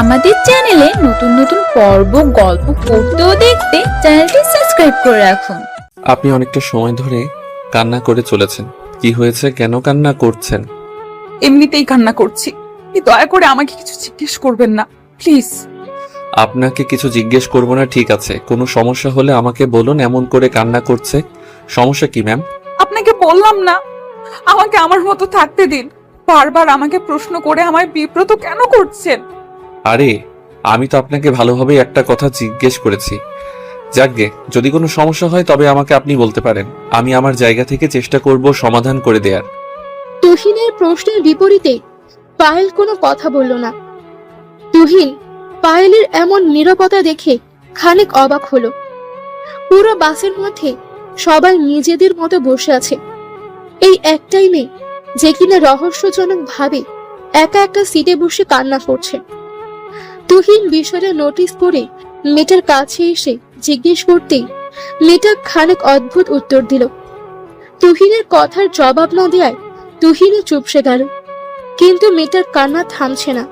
আমাদের চ্যানেলে নতুন নতুন পর্ব গল্প পড়তে ও দেখতে চ্যানেলটি সাবস্ক্রাইব করে রাখুন। আপনি অনেকটা সময় ধরে কান্না করে চলেছেন। কি হয়েছে, কেন কান্না করছেন? এমনিতেই কান্না করছি। দয়া করে আমাকে কিছু জিজ্ঞেস করবেন না প্লিজ। আপনাকে কিছু জিজ্ঞেস করব না, ঠিক আছে। কোনো সমস্যা হলে আমাকে বলুন। এমন করে কান্না করছে, সমস্যা কি ম্যাম? আপনাকে বললাম না, আমাকে আমার মতো থাকতে দিন। বারবার আমাকে প্রশ্ন করে আমায় বিব্রত কেন করছেন? আরে আমি তো আপনাকে ভালোভাবে একটা কথা জিজ্ঞেস করেছি। যাকগে, যদি কোনো সমস্যা হয় তবে আমাকে আপনি বলতে পারেন। আমি আমার জায়গা থেকে চেষ্টা করব সমাধান করে দেয়ার। তুহিনের প্রশ্নের বিপরীতে পায়েল কোনো কথা বলল না। তুহিন পায়েলের এমন নীরবতা দেখে খানিক অবাক হলো। পুরো বাসের মধ্যে সবাই নিজেদের মতো বসে আছে। এই একটাই মেয়ে যে কিনা রহস্যজনক ভাবে একা একটা সিটে বসে কান্না করছে। তুহিন বিষয়টা নোটিস করে মেয়েটার কাছে এসে জিজ্ঞেস করতেই মেয়েটা খানিক অদ্ভুত উত্তর দিল। তুহিনের কথার জবাব না দেওয়ায় তুহিনও চুপসে গেল, কিন্তু মেয়েটার কান্না থামছে না।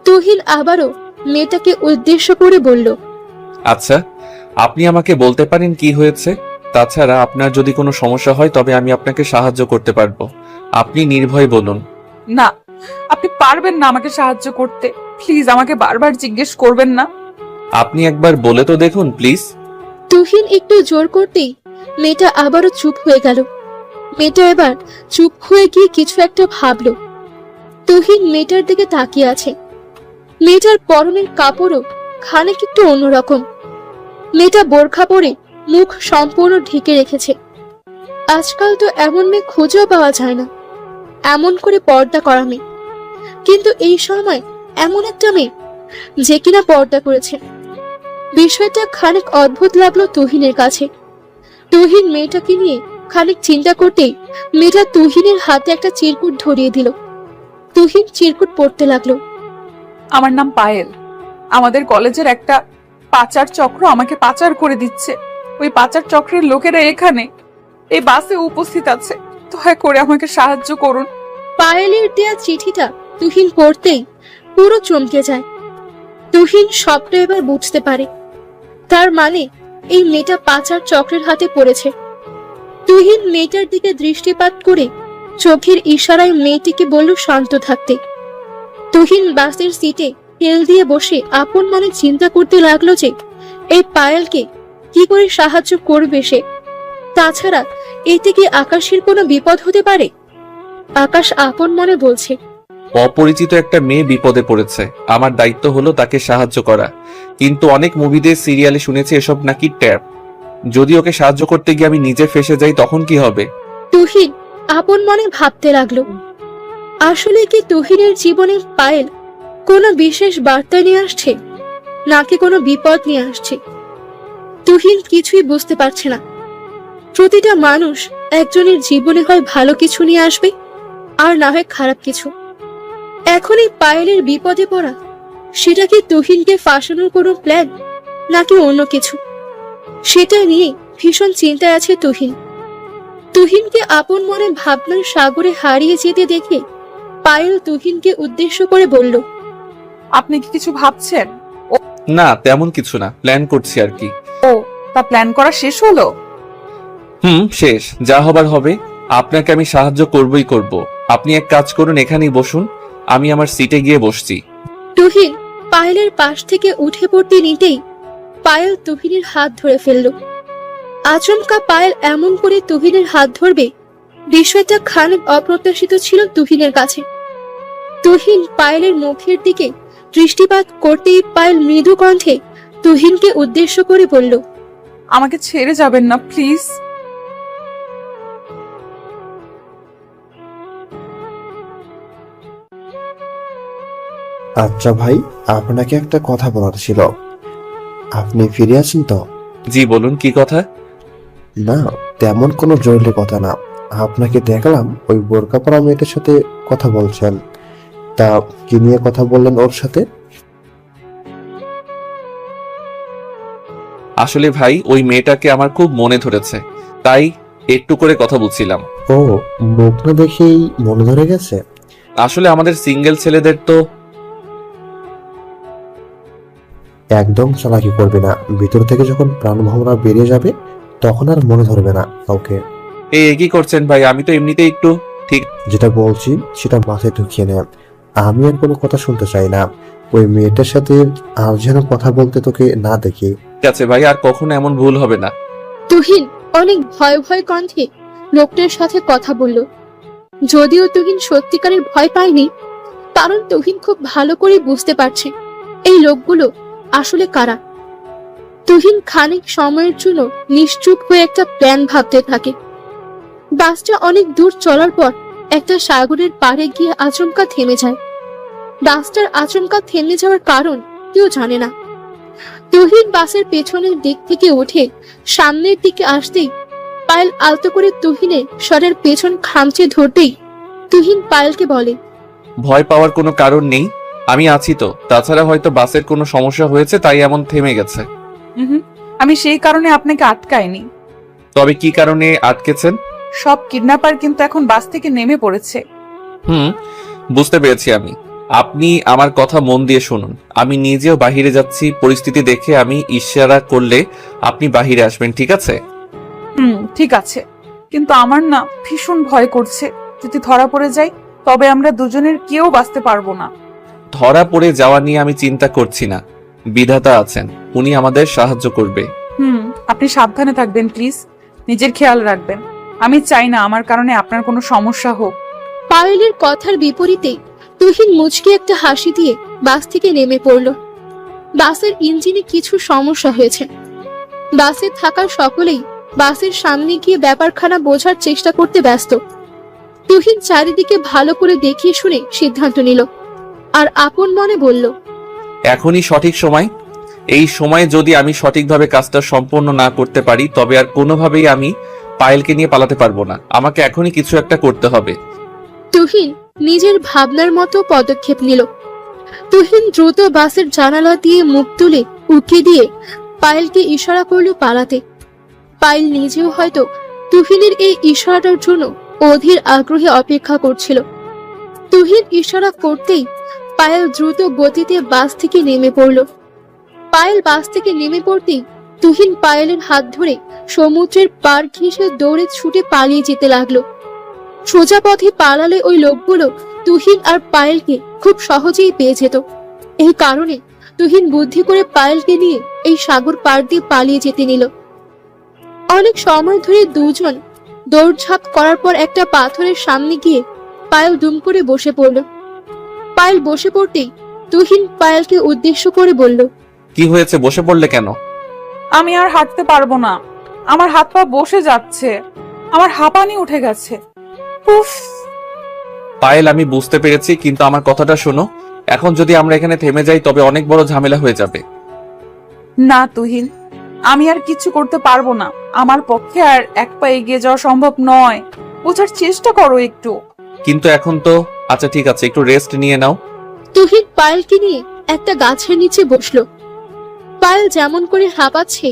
তুহিন আবারও মেয়েটাকে উদ্দেশ্য করে বলল, আচ্ছা, আপনি আমাকে বলতে পারেন কি হয়েছে? তাছাড়া আপনার যদি কোনো সমস্যা হয় তবে আমি আপনাকে সাহায্য করতে পারবো। আপনি নির্ভয়ে বলুন। না, আপনি পারবেন না আমাকে সাহায্য করতে। প্লিজ আমাকে বারবার জিজ্ঞেস করবেন না। আপনি একবার বলে তো দেখুন প্লিজ। তুহিন একটু জোর করতেই মেয়েটা আবারও চুপ হয়ে গেল। মেয়েটা এবার চুপ হয়ে গিয়ে কিছু একটা ভাবলো। তুহিন মেয়েটার দিকে তাকিয়ে আছে। মেয়েটার পরনের কাপড়ও খানিক একটু অন্যরকম। মেয়েটা বোরখা পরে মুখ সম্পূর্ণ ঢেকে রেখেছে। আজকাল তো এমন মেয়ে খুঁজেও পাওয়া যায় না, এমন করে পর্দা করা মেয়ে। কিন্তু এই সময় এমন একটা মেয়ে যে কিনা পর্দা করেছে। বিষয়টা খানিক অদ্ভুত লাগলো তুহিনের কাছে। তুহিন মেয়েটাকে নিয়ে খানিক চিন্তা করতেই মেয়েটা তুহিনের হাতে একটা চিরকুট ধরিয়ে দিল। তুহিন চিরকুট পড়তে লাগলো। আমার নাম পায়েল। আমাদের কলেজের একটা পাচার চক্র আমাকে পাচার করে দিচ্ছে। ওই পাচার চক্রের লোকেরা এখানে এই বাসে উপস্থিত আছে। দয়া করে আমাকে সাহায্য করুন। পায়েলের দেয়া চিঠিটা তুহিন পড়তেই পুরো চমকে যায়। তুহিন সবটা এবার বুঝতে পারে। তার মানে এই মেয়েটা পাচার চক্রের হাতে পড়েছে। তুহিন মেয়েটার দিকে দৃষ্টিপাত করে চোখের ইশারায় মেয়েটিকে বলল শান্ত থাকতে। তুহিন বাসের সিটে হেল দিয়ে বসে আপন মনে চিন্তা করতে লাগলো যে এই পায়েলকে কি করে সাহায্য করবে সে। তাছাড়া এতে কি আকাশের কোনো বিপদ হতে পারে? আকাশ আপন মনে বলছে, অপরিচিত একটা মেয়ে বিপদে পড়েছে, আমার দায়িত্ব হলো তাকে সাহায্য করা। কিন্তু অনেক মুভিতে সিরিয়ালে শুনেছি এসব নাকি ট্যাপ। যদি ওকে সাহায্য করতে গিয়ে আমি নিজে ফেসে যাই তখন কি হবে? তুহিন আপন মনে ভাবতে লাগলো, আসলে কি তুহিনের জীবনে পায়েল কোনো বিশেষ বার্তা নিয়ে আসছে নাকি কোনো বিপদ নিয়ে আসছে? তুহিন কিছুই বুঝতে পারছে না। প্রতিটা মানুষ একজনের জীবনে হয় ভালো কিছু নিয়ে আসবে আর না হয় খারাপ কিছু। এখন এই পায়েলের বিপদে পড়া, সেটা কি তুহিনকে ফাঁসানোর কোনো প্ল্যান নাকি অন্য কিছু? সেটা নিয়ে ভীষণ চিন্তায় আছে তুহিন। তুহিনকে আপন মনে ভাবনার সাগরে হারিয়ে যেতে দেখে পায়েল তুহিনকে উদ্দেশ্য করে বলল, আপনি কি কিছু ভাবছেন? না, তেমন কিছু না, প্ল্যান করছি আর কি। ও, তা প্ল্যান করা শেষ হলো? শেষ। যা হবার হবে। আপনাকে আমি সাহায্য করবই করব। আপনি এক কাজ করুন, এখানেই বসুন, আমি আমার সিটে গিয়ে বসছি। তুহিন পায়েলের পাশ থেকে উঠে পড়তে নিতেই পায়েল তুহিনের হাত ধরে ফেলল। আচমকা পায়েল এমন করে তুহিনের হাত ধরবে, বিষয়টা খানিক অপ্রত্যাশিত ছিল তুহিনের কাছে। তুহিন পায়েলের মুখের দিকে দৃষ্টিপাত করতেই পায়েল মৃদু কণ্ঠে তুহিনকে উদ্দেশ্য করে বলল, আমাকে ছেড়ে যাবেন না প্লিজ। আচ্ছা ভাই, আপনাকে একটা কথা বলার ছিল। আপনি ফিরে আছেন তো? জি বলুন, কি কথা? না, তেমন কোনো জরুরি কথা না। আপনাকে দেখলাম ওই বোরকা পরা মেয়েটার সাথে কথা বলছেন। তা কি নিয়ে কথা বললেন ওর সাথে? আসলে ভাই, ওই মেয়েটাকে আমার খুব মনে ধরেছে, তাই একটু করে কথা বলছিলাম। ও, মুখ না দেখেই মনে ধরে গেছে? আসলে আমাদের সিঙ্গেল ছেলেদের তো একদম চালাকি করবে না, ভিতর থেকে যখন প্রাণ ভমরা বেরিয়ে যাবে তখন আর মনে ধরবে না কাউকে। এই কি করছেন ভাই? আমি তো এমনিতেই একটু ঠিক যেটা বলছি সেটা মাথায় ঢুকিয়ে নেন। আমি আর কোনো কথা শুনতে চাই না। ওই মেয়েটার সাথে আর যেন কথা বলতে তোকে না দেখি। আছে ভাই, আর কখনো এমন ভুল হবে না। তুহিন অনেক ভয় ভয় কণ্ঠে লোকটার সাথে কথা বলল। যদিও তুহিন সত্যিকারের ভয় পায়নি, কারণ তুহিন খুব ভালো করে বুঝতে পারছে এই লোকগুলো আসলে কারা। তুহিন খানিক সময়ের জন্য নিশ্চুপ হয়ে একটা প্ল্যান ভাবতে থাকে। বাসটা অনেক দূর চলার পর একটা সাগরের পাড়ে গিয়ে আচমকা থেমে যায়। বাসটার আচমকা থেমে যাওয়ার কারণ কেউ জানে না। তুহিন বাসের পেছনের দিক থেকে উঠে সামনের দিকে আসতেই পায়েল আলতো করে তুহিনের শরের পেছন খামচে ধরতেই তুহিন পায়েলকে বলে, ভয় পাওয়ার কোনো কারণ নেই, আমি আছি তো। তাছাড়া হয়তো বাসের কোনো সমস্যা হয়েছে তাই এমন থেমে গেছে। আমি সেই কারণে আপনাকে আটকাইনি। তবে কি কারণে আটকেছেন? সব কিডন্যাপার কিন্তু এখন বাস থেকে নেমে পড়েছে। বুঝতে পেরেছি আমি। আপনি আমার কথা মন দিয়ে শুনুন। আমি নিজেও বাহিরে যাচ্ছি, পরিস্থিতি দেখে আমি ইশারা করলে আপনি বাহিরে আসবেন, ঠিক আছে? ঠিক আছে, কিন্তু আমার না ভীষণ ভয় করছে। যদি ধরা পড়ে যাই তবে আমরা দুজনের কেউ বাঁচতে পারবো না। ধরা পড়ে যাওয়া নিয়ে আমি চিন্তা করছি না। বিধাতা আছেন, উনি আমাদের সাহায্য করবে। আপনি সাবধানে থাকবেন প্লিজ, নিজের খেয়াল রাখবেন। আমি চাই না আমার কারণে আপনার কোনো সমস্যা হোক। পায়েলের কথার বিপরীতে তুহিন মুচকি একটা হাসি দিয়ে বাস থেকে নেমে পড়ল। বাসের ইঞ্জিনে কিছু সমস্যা হয়েছে। বাসে থাকা সকলেই বাসের সামনে গিয়ে ব্যাপারখানা বোঝার চেষ্টা করতে ব্যস্ত। তুহিন চারিদিকে ভালো করে দেখিয়ে শুনে সিদ্ধান্ত নিল আর আপন মনে বলল, এখনই সঠিক সময়। এই সময়ে যদি আমি সঠিকভাবে কাজটা সম্পন্ন না করতে পারি তবে আর কোনোভাবেই আমি পায়েলকে নিয়ে পালাতে পারবো না। আমাকে এখনই কিছু একটা করতে হবে। তুহিন নিজের ভাবনার মতো পদক্ষেপ নিল। তুহিন দ্রুত বাসের জানালা দিয়ে মুখ তুলে উকি দিয়ে পায়েলকে ইশারা করলো পালাতে। পায়েল নিজেও হয়তো তুহিনের এই ইশারাটার জন্য অধীর আগ্রহে অপেক্ষা করছিল। তুহিন ইশারা করতেই পায়েল দ্রুত গতিতে বাস থেকে নেমে পড়ল। পায়েল বাস থেকে নেমে পড়তেই তুহিন পায়েলের হাত ধরে সমুদ্রের পার ঘেঁষে দৌড়ে ছুটে পালিয়ে যেতে লাগলো। সোজা পথে পালালে ওই লোকগুলো তুহিন আর পায়েলকে খুব সহজেই পেয়ে যেত। এই কারণে তুহিন বুদ্ধি করে পায়েলকে নিয়ে এই সাগর পার দিয়ে পালিয়ে যেতে নিল। অনেক সময় ধরে দুজন দৌড়ঝাঁপ করার পর একটা পাথরের সামনে গিয়ে পায়েল দুম করে বসে পড়ল। পায়েল বসে পড়তেই তুহিন পায়েলকে উদ্দেশ্য করে বলল, কি হয়েছে, বসে পড়লে কেন? আমি আর হাঁটতে পারবো না, আমার হাত পা বসে যাচ্ছে, আমার হাঁপানি উঠে গেছে। উফ। পায়েল, আমি বুঝতে পেরেছি, কিন্তু আমার কথাটা শোনো। এখন যদি আমরা এখানে থেমে যাই তবে অনেক বড় ঝামেলা হয়ে যাবে। না তুহিন, আমি আর কিছু করতে পারবো না। আমার পক্ষে আর এক পা এগিয়ে যাওয়া সম্ভব নয়। বোঝার চেষ্টা করো একটু। কিন্তু এখন তো আচ্ছা ঠিক আছে, একটু রেস্ট নিয়ে নাও। তুহিন পায়েলকে নিয়ে একটা গাছের নিচে বসলো। পায়েল যেমন করে হাঁপাচ্ছে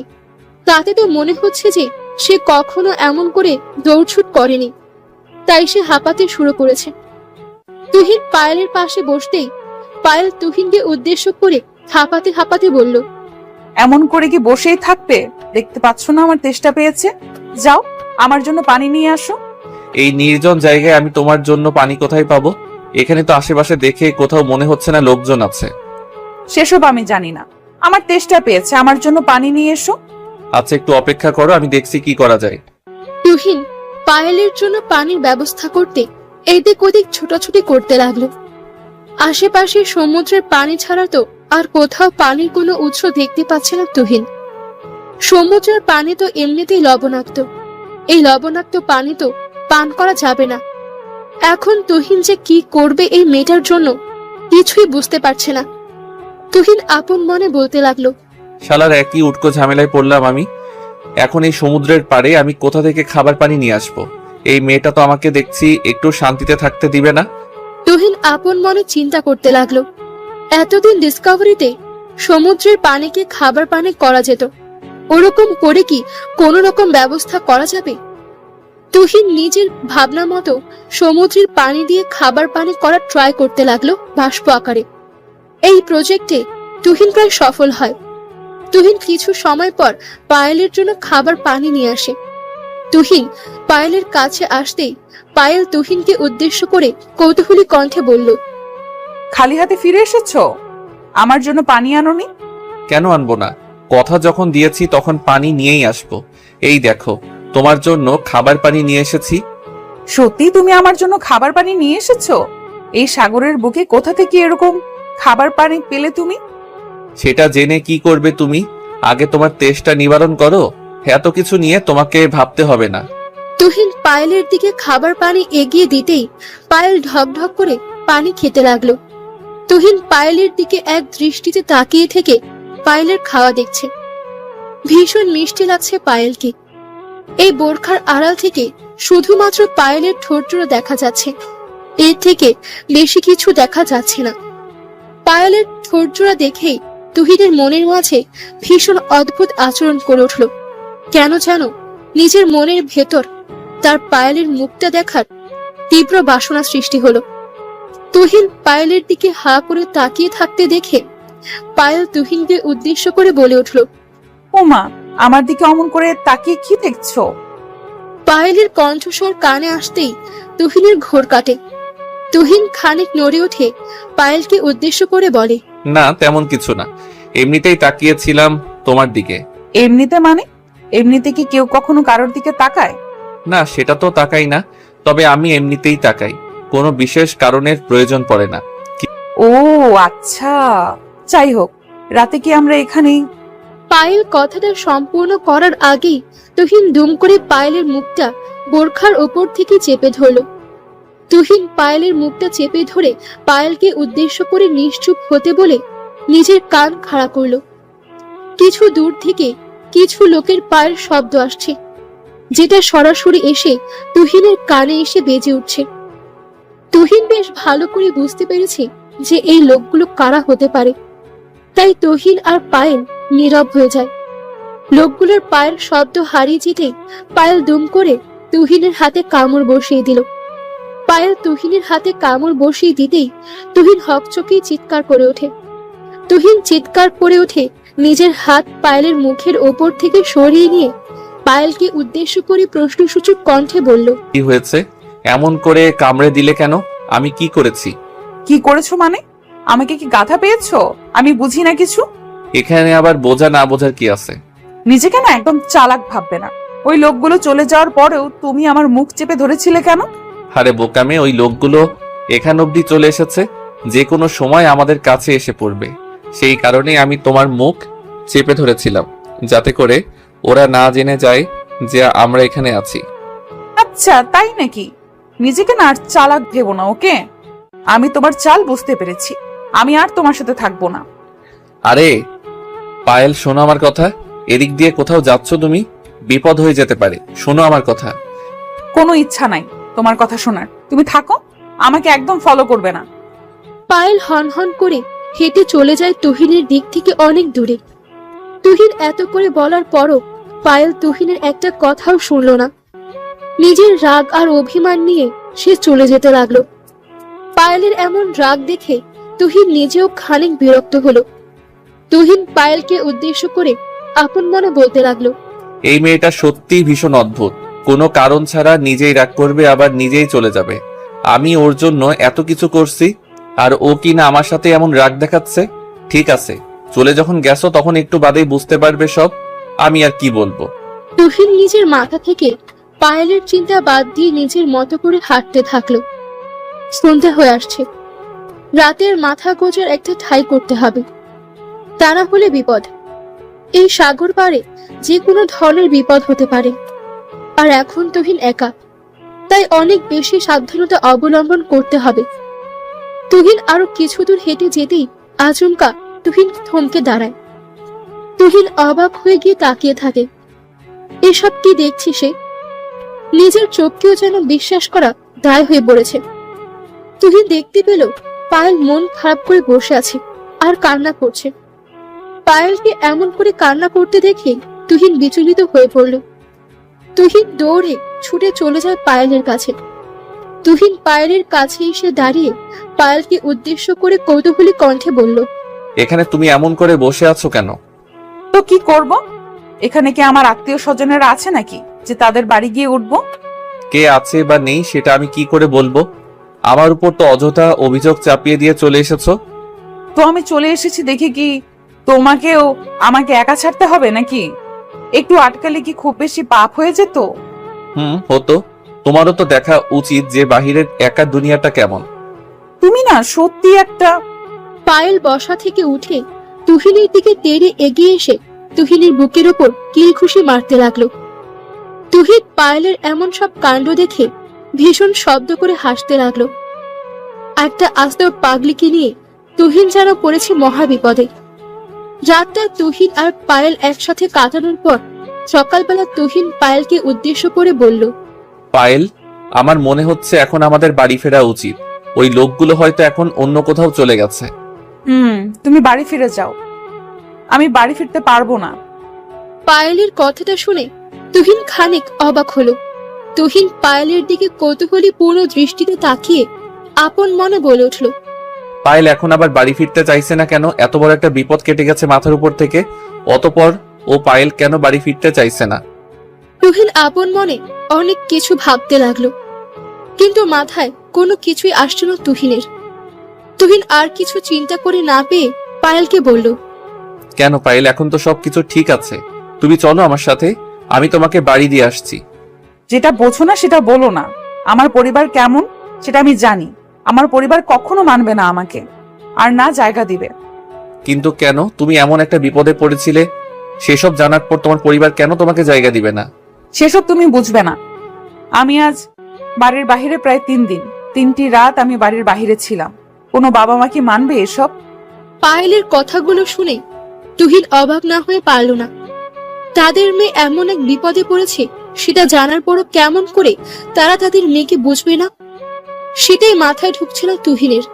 তাতে তো মনে হচ্ছে যে সে কখনো এমন করে দৌড়ছুট করেনি, তাই সে হাঁপাতে শুরু করেছে। তুহিন পায়েলের পাশে বসতেই পায়েল তুহিনকে উদ্দেশ্য করে হাঁপাতে হাঁপাতে বলল, এমন করে কি বসেই থাকবে? দেখতে পাচ্ছ না আমার তেষ্টা পেয়েছে? যাও, আমার জন্য পানি নিয়ে আসো। এই নির্জন জায়গায় আমি তোমার জন্য পানি কোথায় পাবো? এখানে তো আশেপাশে দেখে কোথাও মনে হচ্ছে না লোকজন আছে। সেসব আমি জানি না, আমার তেষ্টা পেয়েছে, আমার জন্য পানি নিয়ে এসো। আচ্ছা, একটু অপেক্ষা করো, আমি দেখছি কি করা যায়। তুহিন পায়েলের জন্য পানির ব্যবস্থা করতে এদিক ওদিক ছোটাছুটি করতে লাগলো। আশেপাশে সমুদ্রের পানি ছাড়া তো আর কোথাও পানির কোনো উৎস দেখতে পাচ্ছে না তুহিন। সমুদ্রের পানি তো এমনিতেই লবণাক্ত, এই লবণাক্ত পানি তো পান করা যাবে না। এখন তুহিন যে কি করবে এই মেয়েটার জন্য কিছুই বুঝতে পারছে না। তুহিন আপন মনে বলতে লাগলো, শালার একই উটকো ঝামেলায় পড়লাম আমি। এখন এই সমুদ্রের পাড়ে আমি কোথা থেকে খাবার পানি নিয়ে আসবো? এই মেয়েটা তো আমাকে দেখছি একটু শান্তিতে থাকতে দিবে না। তুহিন আপন মনে চিন্তা করতে লাগলো, এতদিন ডিসকভারিতে সমুদ্রের পানিকে খাবার পানি করা যেত, ওরকম করে কি কোন রকম ব্যবস্থা করা যাবে? তুহিন নিজের ভাবনা মতো সমুদ্রের পানি দিয়ে খাবার পানি করার ট্রাই করতে লাগলো বাষ্প আকারে। এই প্রজেক্টে তুহিন প্রায় সফল হয়। তুহিন কিছু সময় পর পায়েলের জন্য খাবার পানি নিয়ে আসে। তুহিন পায়েলের কাছে আসতেই পায়েল তুহিনকে উদ্দেশ্য করে কৌতূহলী কণ্ঠে বলল, খালি হাতে ফিরে এসেছো? আমার জন্য পানি আনোনি? কেন আনবো না? কথা যখন দিয়েছি তখন পানি নিয়েই আসবো। এই দেখো, তোমার জন্য খাবার পানি নিয়ে এসেছি। সত্যি তুমি আমার জন্য খাবার পানি নিয়ে এসেছো? এই সাগরের বুকে কোথা থেকে এরকম খাবার পানি পেলে তুমি? সেটা জেনে কি করবে তুমি? আগে তোমার তেষ্টা নিবারণ করো। এত কিছু নিয়ে তোমাকে ভাবতে হবে না। তুহিন পায়েলের দিকে খাবার পানি এগিয়ে দিতেই পায়েল ঢকঢক করে পানি খেতে লাগলো। তুহিন পায়েলের দিকে এক দৃষ্টিতে তাকিয়ে থেকে পায়েলের খাওয়া দেখছে। ভীষণ মিষ্টি লাগছে পায়েলকে। এই বোরখার আড়াল থেকে শুধুমাত্র পায়েলের ঠোঁটজোড়া দেখা যাচ্ছে, এর থেকে বেশি কিছু দেখা যাচ্ছে না। পায়েলের ঠোঁটজোড়া দেখেই তুহিনের মনের মাঝে ভীষণ অদ্ভুত আচরণ করে উঠল। কেন যেন নিজের মনের ভেতর তার পায়েলের মুখটা দেখার তীব্র বাসনা সৃষ্টি হলো। তুহিন পায়েলের দিকে হা করে তাকিয়ে থাকতে দেখে পায়েল তুহিনকে উদ্দেশ্য করে বলে উঠল, ওমা, আমার দিকে অমন করে তাকিয়ে কি দেখছো? পায়েলের কণ্ঠস্বর কানে আসতেই তুহিনের ঘোর কাটে। তুহিন খানিক নড়ে ওঠে পায়েলকে উদ্দেশ্য করে বলে, না, তেমন কিছু না। এমনিতেই তাকিয়েছিলাম তোমার দিকে। এমনিতে মানে? এমনিতে কি কেউ কখনো কারোর দিকে তাকায়? না, সেটা তো তাকাই না, তবে আমি এমনিতেই তাকাই। কোনো বিশেষ কারণের প্রয়োজন পড়ে না। ও আচ্ছা, যাই হোক, রাতে কি আমরা এখানেই? পায়েল কথাটা সম্পূর্ণ করার আগেই তুহিন দুম করে পায়েলের মুখটা বোরখার ওপর থেকে চেপে ধরল। তুহিন পায়েলের মুখটা চেপে ধরে পায়েলকে উদ্দেশ্য করে নিশ্চুপ হতে বলে নিজের কান খাড়া করল। কিছু দূর থেকে কিছু লোকের পায়ের শব্দ আসছে, যেটা সরাসরি এসে তুহিনের কানে এসে বেজে উঠছে। তুহিন বেশ ভালো করে বুঝতে পেরেছে যে এই লোকগুলো কারা হতে পারে, তাই তুহিন আর পায়েল নীরব হয়ে যায়। লোকগুলোর পায়ের শব্দ হারিয়ে যেতেই পায়েল দুম করে তুহিনের হাতে কামড় বসিয়ে দিল। পায়েল তুহিনের হাতে কামড় বসিয়ে দিতেই তুহিন হকচকিয়ে চিৎকার করে ওঠে। তুহিন চিৎকার করে ওঠে নিজের হাত পায়েলের মুখের ওপর থেকে সরিয়ে নিয়ে পায়েলকে উদ্দেশ্য করে প্রশ্নসূচক কণ্ঠে বলল, কি হয়েছে? এমন করে কামড়ে দিলে কেন? আমি কি করেছি? কি করেছো মানে? আমাকে কি গাধা পেয়েছো? আমি বুঝি না কিছু। এখানে আবার বোঝা না বোঝার কি আছে? নিজেকে না একদম চালাক ভাববে না। ওই লোকগুলো চলে যাওয়ার পরেও তুমি আমার মুখ চেপে ধরেছিলে কেন? আরে বোকামে, ওই লোকগুলো এখান অব্দি চলে এসেছে, যে কোনো সময় আমাদের কাছে এসে পড়বে। সেই কারণে আমি তোমার মুখ চেপে ধরেছিলাম, যাতে করে ওরা না জেনে যায় যে আমরা এখানে আছি। আচ্ছা, তাই নাকি? নিজেকে না আর চালাক ভেবো না, ওকে? আমি তোমার চাল বুঝতে পেরেছি। আমি আর তোমার সাথে থাকবো না। আরে পায়েল, শোনো আমার কথা। এদিক দিয়ে কোথাও যাচ্ছ তুমি? বিপদ হয়ে যেতে পারে। শোনো আমার কথা। কোনো ইচ্ছা নাই তোমার কথা শোনার। তুমি থাকো, আমাকে একদম ফলো করবে না। পায়েল হন হন করে হেঁটে চলে যায় তুহিনের দিক থেকে অনেক দূরে। তুহিন এত করে বলার পরও পায়েল তুহিনের একটা কথাও শুনল না। নিজের রাগ আর অভিমান নিয়ে সে চলে যেতে লাগলো। পায়েলের এমন রাগ দেখে তুহিন নিজেও খানিক বিরক্ত হলো। তুহিন পায়েলকে উদ্দেশ্য করে আপন মনে বলতে লাগলো, এই মেয়েটা সত্যিই ভীষণ অদ্ভুত। কোনো কারণ ছাড়া নিজেই রাগ করবে, আবার নিজেই চলে যাবে। আমি ওর জন্য এত কিছু করছি, আর ও কি না আমার সাথে এমন রাগ দেখাচ্ছে? ঠিক আছে, চলে যখন গেছো তখন একটু বাদেই বুঝতে পারবে সব। আমি আর কি বলবো। তুহিন নিজের মাথা থেকে পায়েলের চিন্তা বাদ দিয়ে নিজের মতো করে হাঁটতে থাকলো। সন্ধ্যা হয়ে আসছে। রাতের মাথা গোজার একটা ঠাঁই করতে হবে, তা না হলে বিপদ। এই সাগর পাড়ে যে কোনো ধরনের বিপদ হতে পারে। আর এখন তুহিন একা, তাই অনেক বেশি সাবধানতা অবলম্বন করতে হবে। তুহিন আরো কিছু দূর হেঁটে যেতেই আচমকা তুহিন থমকে দাঁড়ায়। তুহিন অবাক হয়ে গিয়ে তাকিয়ে থাকে। এসব কি দেখছি সে? নিজের চোখকেও যেন বিশ্বাস করা দায় হয়ে পড়েছে। তুহিন দেখতে পেল পায়েল মন খারাপ করে বসে আছে আর কান্না করছে। পায়েলকে এমন করে কান্না করতে দেখে তুহিন বিচলিত হয়ে পড়ল। তুহিন দৌড়ে ছুটে চলে যায় পায়েলের কাছে। তুহিন পায়েলের কাছে এসে দাঁড়িয়ে পায়েলকে উদ্দেশ্য করে কৌতূহলী কণ্ঠে বলল, এখানে তুমি এমন করে বসে আছো কেন? তো তো কি করব? এখানে কি আমার আত্মীয় স্বজনেরা আছে নাকি যে তাদের বাড়ি গিয়ে উঠবো? কে আছে বা নেই সেটা আমি কি করে বলবো? আমার উপর তো অযথা অভিযোগ চাপিয়ে দিয়ে চলে এসেছো। তো আমি চলে এসেছি দেখে কি তোমাকেও আমাকে একা ছাড়তে হবে নাকি? একটু আটকালে কি খুব বেশি পাপ হয়ে যেত? হতো। তোমারও তো দেখা উচিত যে বাহিরের একা দুনিয়াটা কেমন। তুমি না সত্যি একটা। পায়েল বসা থেকে উঠে তুহিনের দিকে তেড়ে এগিয়ে এসে তুহিনের বুকের ওপর কিল খুশি মারতে লাগলো। তুহিন পায়েলের এমন সব কাণ্ড দেখে ভীষণ শব্দ করে হাসতে লাগলো। একটা আস্ত পাগলিকে নিয়ে তুহিন যেন পড়েছে মহাবিপদে। রাতটা তুহিন আর পায়েল একসাথে কাটানোর পর সকালবেলা তুহিন পায়েলকে উদ্দেশ্য করে বলল, পায়েল, আমার মনে হচ্ছে এখন আমাদের বাড়ি ফেরা উচিত। ওই লোকগুলো হয়তো এখন অন্য কোথাও চলে গেছে। তুমি বাড়ি ফিরে যাও, আমি বাড়ি ফিরতে পারবো না। পায়েলের কথাটা শুনে তুহিন খানিক অবাক হলো। তুহিন পায়েলের দিকে কৌতূহলী পূর্ণ দৃষ্টিতে তাকিয়ে আপন মনে বলে উঠল, পায়েল এখন আবার বাড়ি ফিরতে চাইছে না কেন? এত বড় একটা বিপদ কেটে গেছে মাথার উপর থেকে, অতঃপর ও পায়েল কেন বাড়ি ফিরতে চাইছে না? তুহিন আপন মনে অনেক কিছু ভাবতে লাগলো, কিন্তু মাথায় কোনো কিছুই আসছে না তুহিনের। তুহিন আর কিছু চিন্তা করে না পেয়ে পায়েলকে বলল, কেন পায়েল, এখন তো সবকিছু ঠিক আছে। তুমি চলো আমার সাথে, আমি তোমাকে বাড়ি দিয়ে আসছি। যেটা বোঝো না সেটা বলো না। আমার পরিবার কেমন সেটা আমি জানি। আমার পরিবার কখনো মানবে না আমাকে, আর না জায়গা দিবে। কিন্তু কেন? তুমি এমন একটা বিপদে পড়েছিলে, সেসব জানার পর তোমার পরিবার কেন তোমাকে জায়গা দিবে না? সেসব তুমি বুঝবে না। আমি আজ বাড়ির বাহিরে প্রায় 3 দিন, 3টি রাত আমি বাড়ির বাহিরে ছিলাম। কোনো বাবা মা কি মানবে এসব? পায়েলের কথাগুলো শুনে তুহিন অবাক না হয়ে পারল না। তাদের মেয়ে এমন এক বিপদে পড়েছে সেটা জানার পরও কেমন করে তারা তাদের মেয়েকে বুঝবে না, সেটাই মাথায় ঢুকছিল তুহিনের।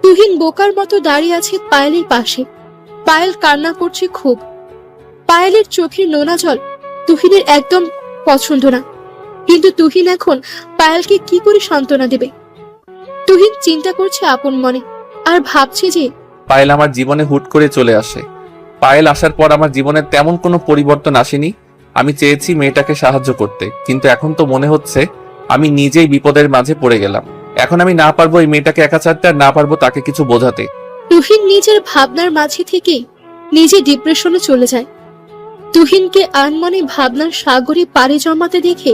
তুহিন বোকার মতো দাঁড়িয়ে আছে পায়েলের পাশে। পায়েল কান্না করছে খুব। পায়েলের চোখের নোনা জল তুহিনের একদম পছন্দ না, কিন্তু তুহিন এখন পায়েলকে কি করে সান্ত্বনা দেবে? তুহিন চিন্তা করছে আপন মনে, আর ভাবছে যে পায়েল আমার জীবনে হুট করে চলে আসে। পায়েল আসার পর আমার জীবনে তেমন কোনো পরিবর্তন আসেনি। আমি চেয়েছি মেয়েটাকে সাহায্য করতে, কিন্তু এখন তো মনে হচ্ছে আমি নিজেই বিপদের মাঝে পড়ে গেলাম। এখন আমি না পারবো এই মেয়েটাকে একা ছাড়তে, আর না পারবো তাকে কিছু বোঝাতে। তুহিন নিজের ভাবনার মাঝে থেকেই নিজে ডিপ্রেশনে চলে যায়। তুহিনকে আনমনে ভাবনার সাগরে পাড়ি জমাতে দেখে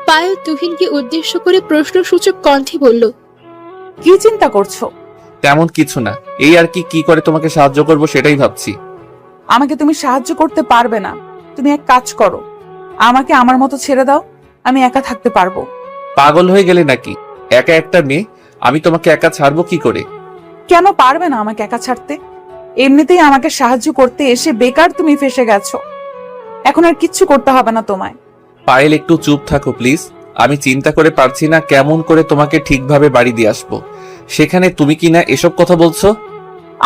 পায়েল তুহিনকে উদ্দেশ্য করে প্রশ্নসূচক কণ্ঠে বলল, কি চিন্তা করছো? তেমন কিছু না, এই আর কি করে তোমাকে সাহায্য করব সেটাই ভাবছি। আমাকে তুমি সাহায্য করতে পারবে না। তুমি এক কাজ করো, আমাকে আমার মতো ছেড়ে দাও, আমি একা থাকতে পারবো। পাগল হয়ে গেলে নাকি? একা একটা মেয়ে, আমি তোমাকে একা ছাড়বো কি করে? কেন পারবে না আমাকে একা ছাড়তে? এমনিতেই আমাকে সাহায্য করতে এসে বেকার তুমি ফেসে গেছো। এখন আর কিচ্ছু করতে হবে না তোমায়। পায়েল, একটু চুপ থাকো প্লিজ। আমি চিন্তা করে পারছি না কেমন করে তোমাকে ঠিকভাবে বাড়ি দিয়ে আসবো, সেখানে তুমি কিনা এসব কথা বলছো।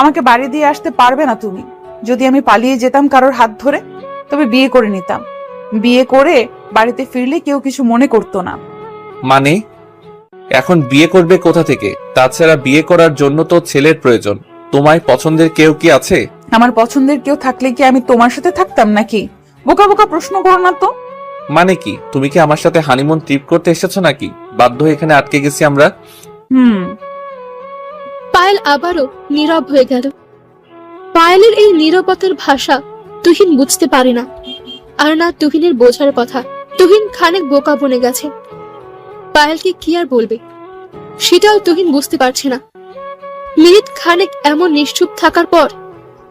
আমাকে বাড়ি দিয়ে আসতে পারবে না তুমি। যদি আমি পালিয়ে যেতাম কারোর হাত ধরে, তবে বিয়ে করে নিতাম। বিয়ে করে বাড়িতে ফিরলে কেউ কিছু মনে করতো না। মানে এখন বিয়ে করবে কোথা থেকে? তাছাড়া বিয়ে করার জন্য তো ছেলের প্রয়োজন। তোমায় পছন্দের কেউ কি আছে? আমার পছন্দের কেউ থাকলে কি আমি তোমার সাথে থাকতাম নাকি? বোকা বোকা প্রশ্ন করো না তো। মানে কি, তুমি কি আমার সাথে হানিমুন ট্রিপ করতে এসেছো নাকি? বাধ্য হয়ে এখানে আটকে গেছি আমরা। পায়েল আবারও নীরব হয়ে গেল। পায়েলের এই নীরবতার ভাষা তুহিন বুঝতে পারে না, আর না তুহিনের বোঝার কথা। তুহিন খানিক বোকা বনে গেছে। পায়েলকে কি আর বলবে সেটাও তুহিন বুঝতে পারছে না। মিনিট খানেক এমন নিশ্চুপ থাকার পর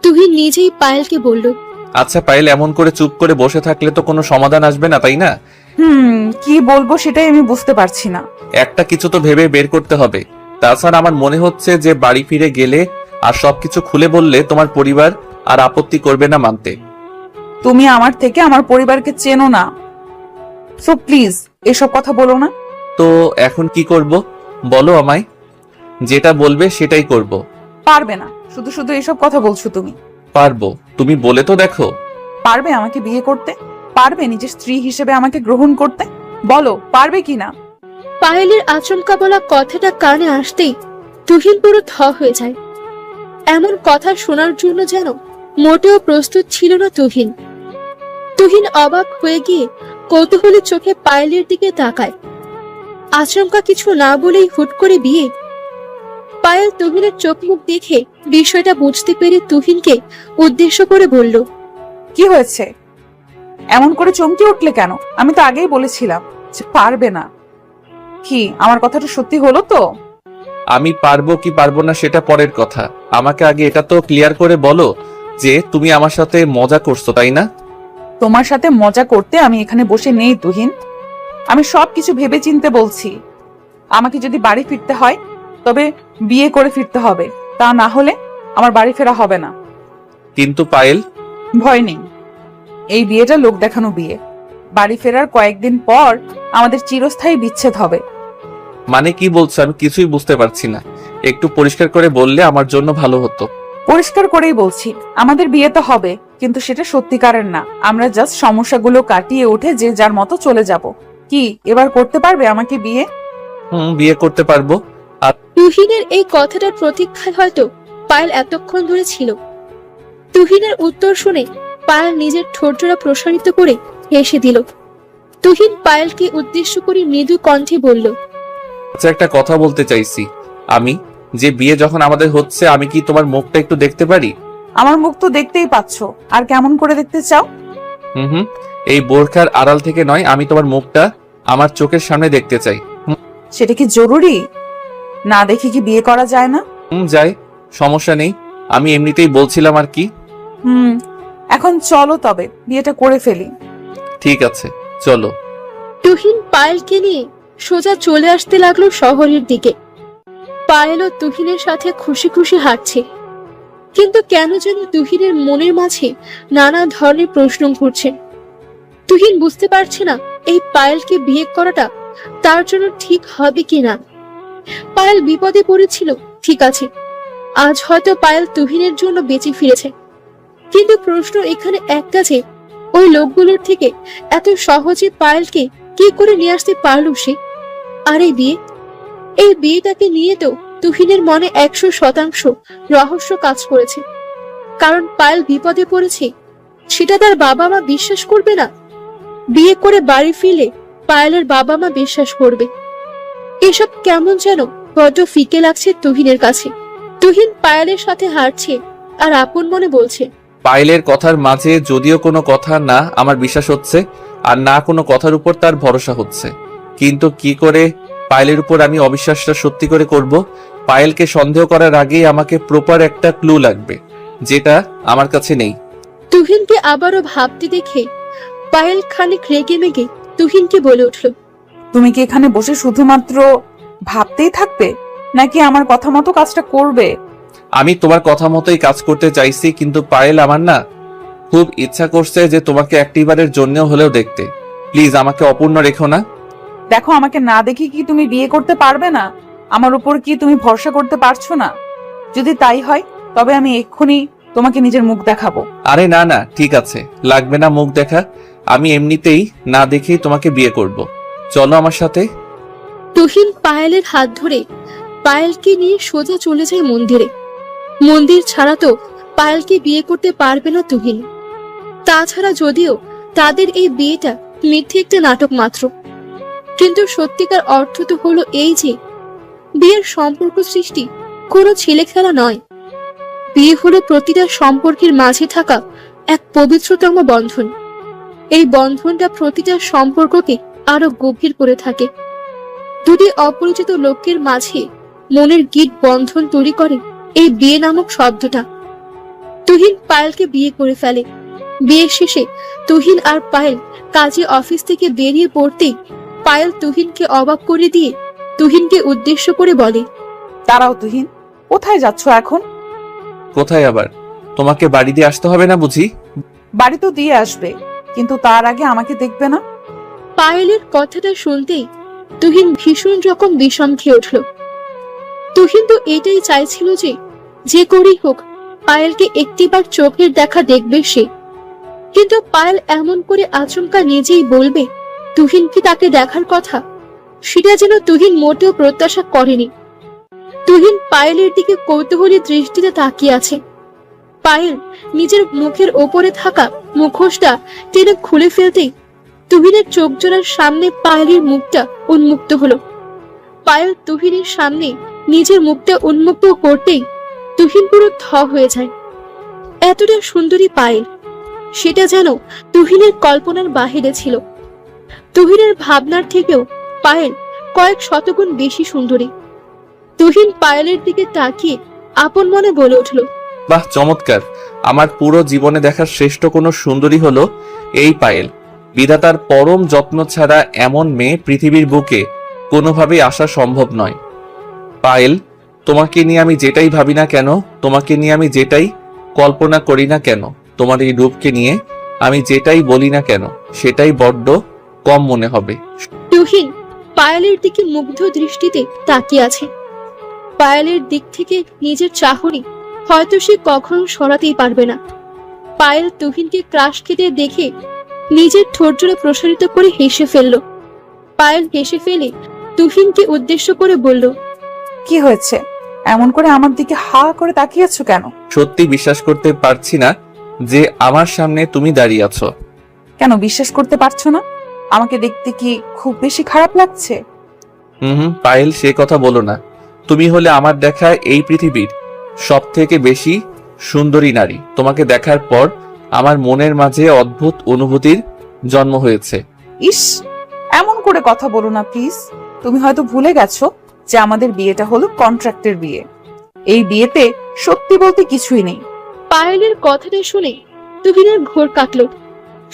তুহিন নিজেই পায়েলকে বলল, আচ্ছা পায়েল, এমন করে চুপ করে বসে থাকলে তো কোনো সমাধান আসবে না, তাই না? কি বলবো সেটাই আমি বুঝতে পারছি না। একটা কিছু তো ভেবে বের করতে হবে। তাছাড়া আমার মনে হচ্ছে যে বাড়ি ফিরে গেলে আর সবকিছু খুলে বললে তোমার পরিবার আর আপত্তি করবে না মানতে। তুমি আমার থেকে আমার পরিবারকে চেনো না, সো প্লিজ এসব কথা বলো না। তো এখন কি করব বলো আমায়? যেটা বলবে সেটাই করব। পারবে না, শুধু শুধু এসব কথা বলছো তুমি। পারবো, তুমি বলে তো দেখো। পারবে আমাকে বিয়ে করতে? পারবে নিজের স্ত্রী হিসেবে আমাকে গ্রহণ করতে? বলো পারবে কিনা? পায়েলের আচমকা বলা কথাটা কানে আসতেই তুহিন পুরো থ হয়ে যায়। এমন কথা শোনার জন্য যেন মোটেও প্রস্তুত ছিল না তুহিন। তুহিন অবাক হয়ে গিয়ে কৌতূহলী চোখে পায়েলের দিকে তাকায়। আচমকা কিছু না বলেই হুট করে বিয়ে? পায়েল তুহিনের চোখ মুখ দেখে বিষয়টা বুঝতে পেরে তুহিনকে উদ্দেশ্য করে বলল, কি হয়েছে? এমন করে চমকে উঠলে কেন? আমি তো আগেই বলেছিলাম যে পারবে না। কি আমার কথাটা সত্যি হলো তো? আমি পারবো কি পারবো না সেটা পরের কথা, আমাকে আগে এটা তো ক্লিয়ার করে বলো যে তুমি আমার সাথে মজা করছো, তাই না? তোমার সাথে মজা করতে আমি এখানে বসে নেই তুহিন। আমি সবকিছু ভেবে চিনতে বলছি। আমাকে যদি বাড়ি ফিরতে হয় তবে বিয়ে করে ফিরতে হবে, তা না হলে আমার বাড়ি ফেরা হবে না। কিন্তু পায়েল, ভয় নেই, এই বিয়েটা লোক দেখানো বিয়ে। বাড়ি ফেরার কয়েকদিন পর আমাদের চিরস্থায়ী বিচ্ছেদ হবে। মানে কি বলছো? আমি কিছুই বুঝতে পারছি না, একটু পরিষ্কার করে বললে আমার জন্য ভালো হতো। পরিষ্কার করেই বলছি, আমাদের বিয়ে তো হবে, কিন্তু সেটা সত্যিকারের না। আমরা জাস্ট সমস্যাগুলো কাটিয়ে উঠে যে যার মতো চলে যাব। কি এবার করতে পারবে আমাকে বিয়ে? বিয়ে করতে পারবো। তুহিনের এই কথাটার প্রতীক্ষায় হয়তো পায়েল এতক্ষণ ধরে ছিল। তুহিনের উত্তর শুনে পায়েল নিজের ঠোঁটজোড়া প্রসারিত করে হেসে দিল। তুহিন পায়েলকে উদ্দেশ্য করে মৃদু কণ্ঠে বলল, আচ্ছা, একটা কথা বলতে চাইছি। আমি যে বিয়ে যখন আমাদের হচ্ছে, আমি কি তোমার মুখটা একটু দেখতে পারি? আমার মুখ তো দেখতেই পাচ্ছ, আর কেমন করে দেখতে চাও? হুম, এই বোরখার আড়াল থেকে নয়, আমি তোমার মুখটা আমার চোখের সামনে দেখতে চাই। সেটা কি জরুরি? না দেখে কি বিয়ে করা যায় না? যাই, সমস্যা নেই, আমি এমনিতেই বলছিলাম আর কি। এখন চলো তবে বিয়েটা করে ফেলি। ঠিক আছে, চলো। তুহিন পায়েলকে নিয়ে সোজা চলে আসতে লাগলো শহরের দিকে। পায়েলও তুহিনের সাথে খুশি খুশি হাঁটছে, কিন্তু কেন যেন তুহিনের মনের মাঝে নানা ধরনের প্রশ্ন ঘুরছে। তুহিন বুঝতে পারছে না এই পায়েলকে বিয়ে করাটা তার জন্য ঠিক হবে কিনা। পায়েল বিপদে পড়েছিল, ঠিক আছে, আজ হয়তো পায়েল তুহিনের জন্য বেঁচে ফিরেছে, কিন্তু প্রশ্ন এখানে একটা যে ওই লোকগুলোর থেকে এত সহজে পায়েলকে কি করে নিয়ে আসতে পারলো সে? আর এই বিয়েটাকে নিয়ে তো তুহিনের মনে 100% রহস্য কাজ করেছে। কারণ পায়েল বিপদে পড়েছে সেটা তার বাবা মা বিশ্বাস করবে না। বিয়ে করে বাড়ি ফিরলে পায়েলের বাবা মা বিশ্বাস করবে। এসব কেমন যেন বড্ড ফিকে লাগছে তুহিনের কাছে। তুহিন পায়েলের সাথে হাঁটছে আর আপন মনে বলছে, পায়েলের কথার মাঝে যদিও কোনো কথা না আমার বিশ্বাস হচ্ছে, আর না কোনো কথার উপর তার ভরসা হচ্ছে, কিন্তু কি করে পায়েলের উপর আমি অবিশ্বাসটা সত্যি করে করব? পায়েলকে সন্দেহ করার আগেই আমাকে প্রপার একটা ক্লু লাগবে, যেটা আমার কাছে নেই। তুহিনকে আবারও ভাবতে দেখে পায়েল খানিক রেগে মেগে তুহিনকে বলে উঠল, তুমি কি এখানে বসে শুধুমাত্র ভাবতেই থাকবে, নাকি আমার কথা মতো কাজটা করবে? আমি তোমার কথা মতোই কাজ করতে চাইছি, কিন্তু পায়েল, আমার না খুব ইচ্ছা করছে যে তোমাকে একটিবারের জন্য হলেও দেখতে। প্লিজ আমাকে অপূর্ণ রেখো না। দেখো, আমাকে না দেখে কি তুমি বিয়ে করতে পারবে না? আমার উপর কি তুমি ভরসা করতে পারছো না? যদি তাই হয় তবে আমি এক্ষুনি তোমাকে নিজের মুখ দেখাবো। আরে না না, ঠিক আছে, লাগবে না মুখ দেখা, আমি এমনিতেই না দেখেই তোমাকে বিয়ে করব। চলো আমার সাথে। তুহিন পায়েলের হাত ধরে পায়েলকে নিয়ে সোজা চলে যায় মন্দিরে। মন্দির ছাড়া তো পায়েলকে বিয়ে করতে পারবে না তুহিন। তাছাড়া যদিও তাদের এই বিয়েটা মিথ্যে একটা নাটক মাত্র, কিন্তু সত্যিকার অর্থ তো হলো এই যে বিয়ের সম্পর্ক সৃষ্টি কোনো ছেলে খেলা নয়। বিয়ে হলো প্রতিটা সম্পর্কের মাঝে থাকা এক পবিত্রতম বন্ধন। এই বন্ধনটা প্রতিটা সম্পর্ককে আরো গভীর করে থাকে। দুটি অপরিচিত লোকের মাঝে মনের গীত বন্ধন তৈরি করে এই বিয়ে নামক শব্দটা। তুহিন পায়েলকে বিয়ে করে ফেলে। বিয়ে শেষে তুহিন আর পায়েল কাজে অফিস থেকে বেরিয়ে পড়তেই পায়েল তুহিনকে অবাক করে দিয়ে তুহিনকে উদ্দেশ্য করে বলে, দাঁড়াও তুহিন, কোথায় যাচ্ছ এখন? কোথায় আবার? তোমাকে বাড়ি দিয়ে আসতে হবে না বুঝি? বাড়ি তো দিয়ে আসবে, কিন্তু তার আগে আমাকে দেখবে না? পায়েলের কথাটা শুনতেই তুহিন ভীষণ রকম বিষম খেয়ে উঠল। তুহিন তো এটাই চাইছিল যে যে করেই হোক পায়েলকে একটিবার চোখের দেখা দেখবে সে, কিন্তু পায়েল এমন করে আচমকা নিজেই বলবে তুহিন কি তাকে দেখার কথা, সেটা যেন তুহিন মোটেও প্রত্যাশা করেনি। তুহিন পায়েলের দিকে কৌতূহলী দৃষ্টিতে তাকিয়ে আছে। পায়েল নিজের মুখের ওপরে থাকা মুখোশটা টেনে খুলে ফেলতেই তুহিনের চোখ জোড়ার সামনে পায়েলের মুখটা উন্মুক্ত হলো। পায়েল তুহিনের সামনে নিজের মুখটা উন্মুক্ত করতেই তুহিন পুরো থ হয়ে যায়। এতটা সুন্দরী পায়েল, সেটা যেন তুহিনের কল্পনার বাহিরে ছিল। তুহিনের ভাবনার থেকেও পায়েল কয়েক শতগুণ বেশি সুন্দরী। তুহিন পায়েলের দিকে তাকিয়ে আপন মনে বলে উঠল, বাহ, চমৎকার। আমার পুরো জীবনে দেখা শ্রেষ্ঠ কোনো সুন্দরী হলো এই পায়েল। বিধাতার পরম যত্ন ছাড়া এমন মেয়ে পৃথিবীর বুকে কোনোভাবেই আসা সম্ভব নয়। পায়েল, তোমাকে নিয়ে আমি যেটাই ভাবি না কেন, তোমাকে নিয়ে আমি যেটাই কল্পনা করি না কেন, তোমার এই রূপকে নিয়ে আমি যেটাই বলি না কেন, সেটাই বড্ড কম মনে হবে। তুহিন পায়েলের দিকে মুগ্ধ দৃষ্টিতে তাকিয়ে আছে। পায়েলের দিক থেকে নিজের চাহনি হয়তো সে কখনো সরাতেই পারবে না। পায়েল তুহিনকে ক্রাশ খেতে দেখে নিজের ঠোঁটজোড়া প্রসারিত করে হেসে ফেলল। পায়েল হেসে ফেলে তুহিনকে উদ্দেশ্য করে বলল, কি হয়েছে? এমন করে আমার দিকে হা করে তাকিয়েছো কেন? সত্যি বিশ্বাস করতে পারছি না যে আমার সামনে তুমি দাঁড়িয়ে আছো। কেন বিশ্বাস করতে পারছো না? আমাকে দেখতে কি খুব বেশি খারাপ লাগছে? পায়েল, সে কথা বলো না। তুমি হলে আমার দেখা এই পৃথিবীর সব থেকে বেশি সুন্দরী নারী। তোমাকে দেখার পর আমার মনের মাঝে অদ্ভুত অনুভূতির জন্ম হয়েছে। ইস, এমন করে কথা বলো না প্লিজ। তুমি হয়তো ভুলে গেছো যে আমাদের বিয়েটা হলো কন্ট্রাক্টের বিয়ে। এই বিয়েতে সত্যি বলতে কিছুই নেই। পায়েলের কথাটা শুনে তুহিনের ঘোর কাটল।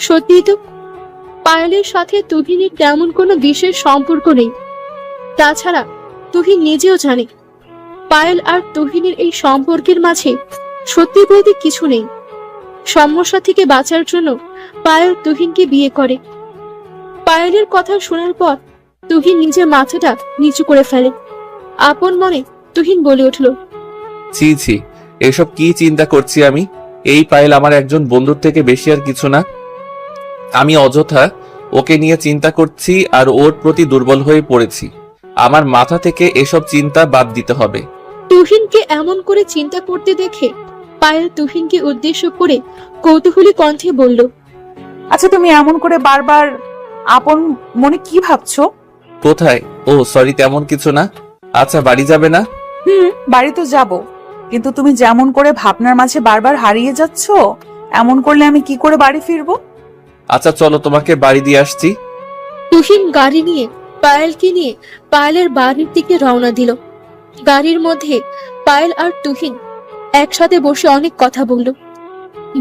সত্যিই তো, পায়েলের সাথে তুহিনের তেমন কোনো বিশেষ সম্পর্ক নেই। তাছাড়া তুহিন নিজেও জানে পায়েল আর তুহিনের এই সম্পর্কের মাঝে সত্যি বলতে কিছু নেই। সমস্যা থেকে বাঁচার জন্য পায়েল তুহিনকে বিয়ে করে। পায়েলের কথা শোনার পর তুহিন নিজের মাথাটা নিচু করে ফেলে। আপন মনে তুহিন বলে উঠল, ছি ছি, এসব কি চিন্তা করছি আমি? এই পায়েল আমার একজন বন্ধুর থেকে বেশি আর কিছু না। আমি অযথা ওকে নিয়ে চিন্তা করছি আর ওর প্রতি দুর্বল হয়ে পড়েছি। আমার মাথা থেকে এসব চিন্তা বাদ দিতে হবে। তুহিনকে এমন করে চিন্তা করতে দেখে পায়েল তুহিনকে উদ্দেশ্য করে কৌতূহলী কণ্ঠে বলল, আচ্ছা, তুমি এমন করে বারবার আপন মনে কি ভাবছো? কোথায়? ও সরি, তেমন কিছু না। আচ্ছা, বাড়ি যাবে না? বাড়ি তো যাব, কিন্তু তুমি যেমন করে ভাবনার মাঝে বারবার হারিয়ে যাচ্ছ, এমন করলে আমি কি করে বাড়ি ফিরবো? আচ্ছা চলো, তোমাকে বাড়ি দিয়ে আসছি। তুহিন গাড়ি নিয়ে পায়েলকে নিয়ে পায়েলের বাড়ির দিকে রওনা দিল। গাড়ির মধ্যে পায়েল আর তুহিন একসাথে বসে অনেক কথা বলল।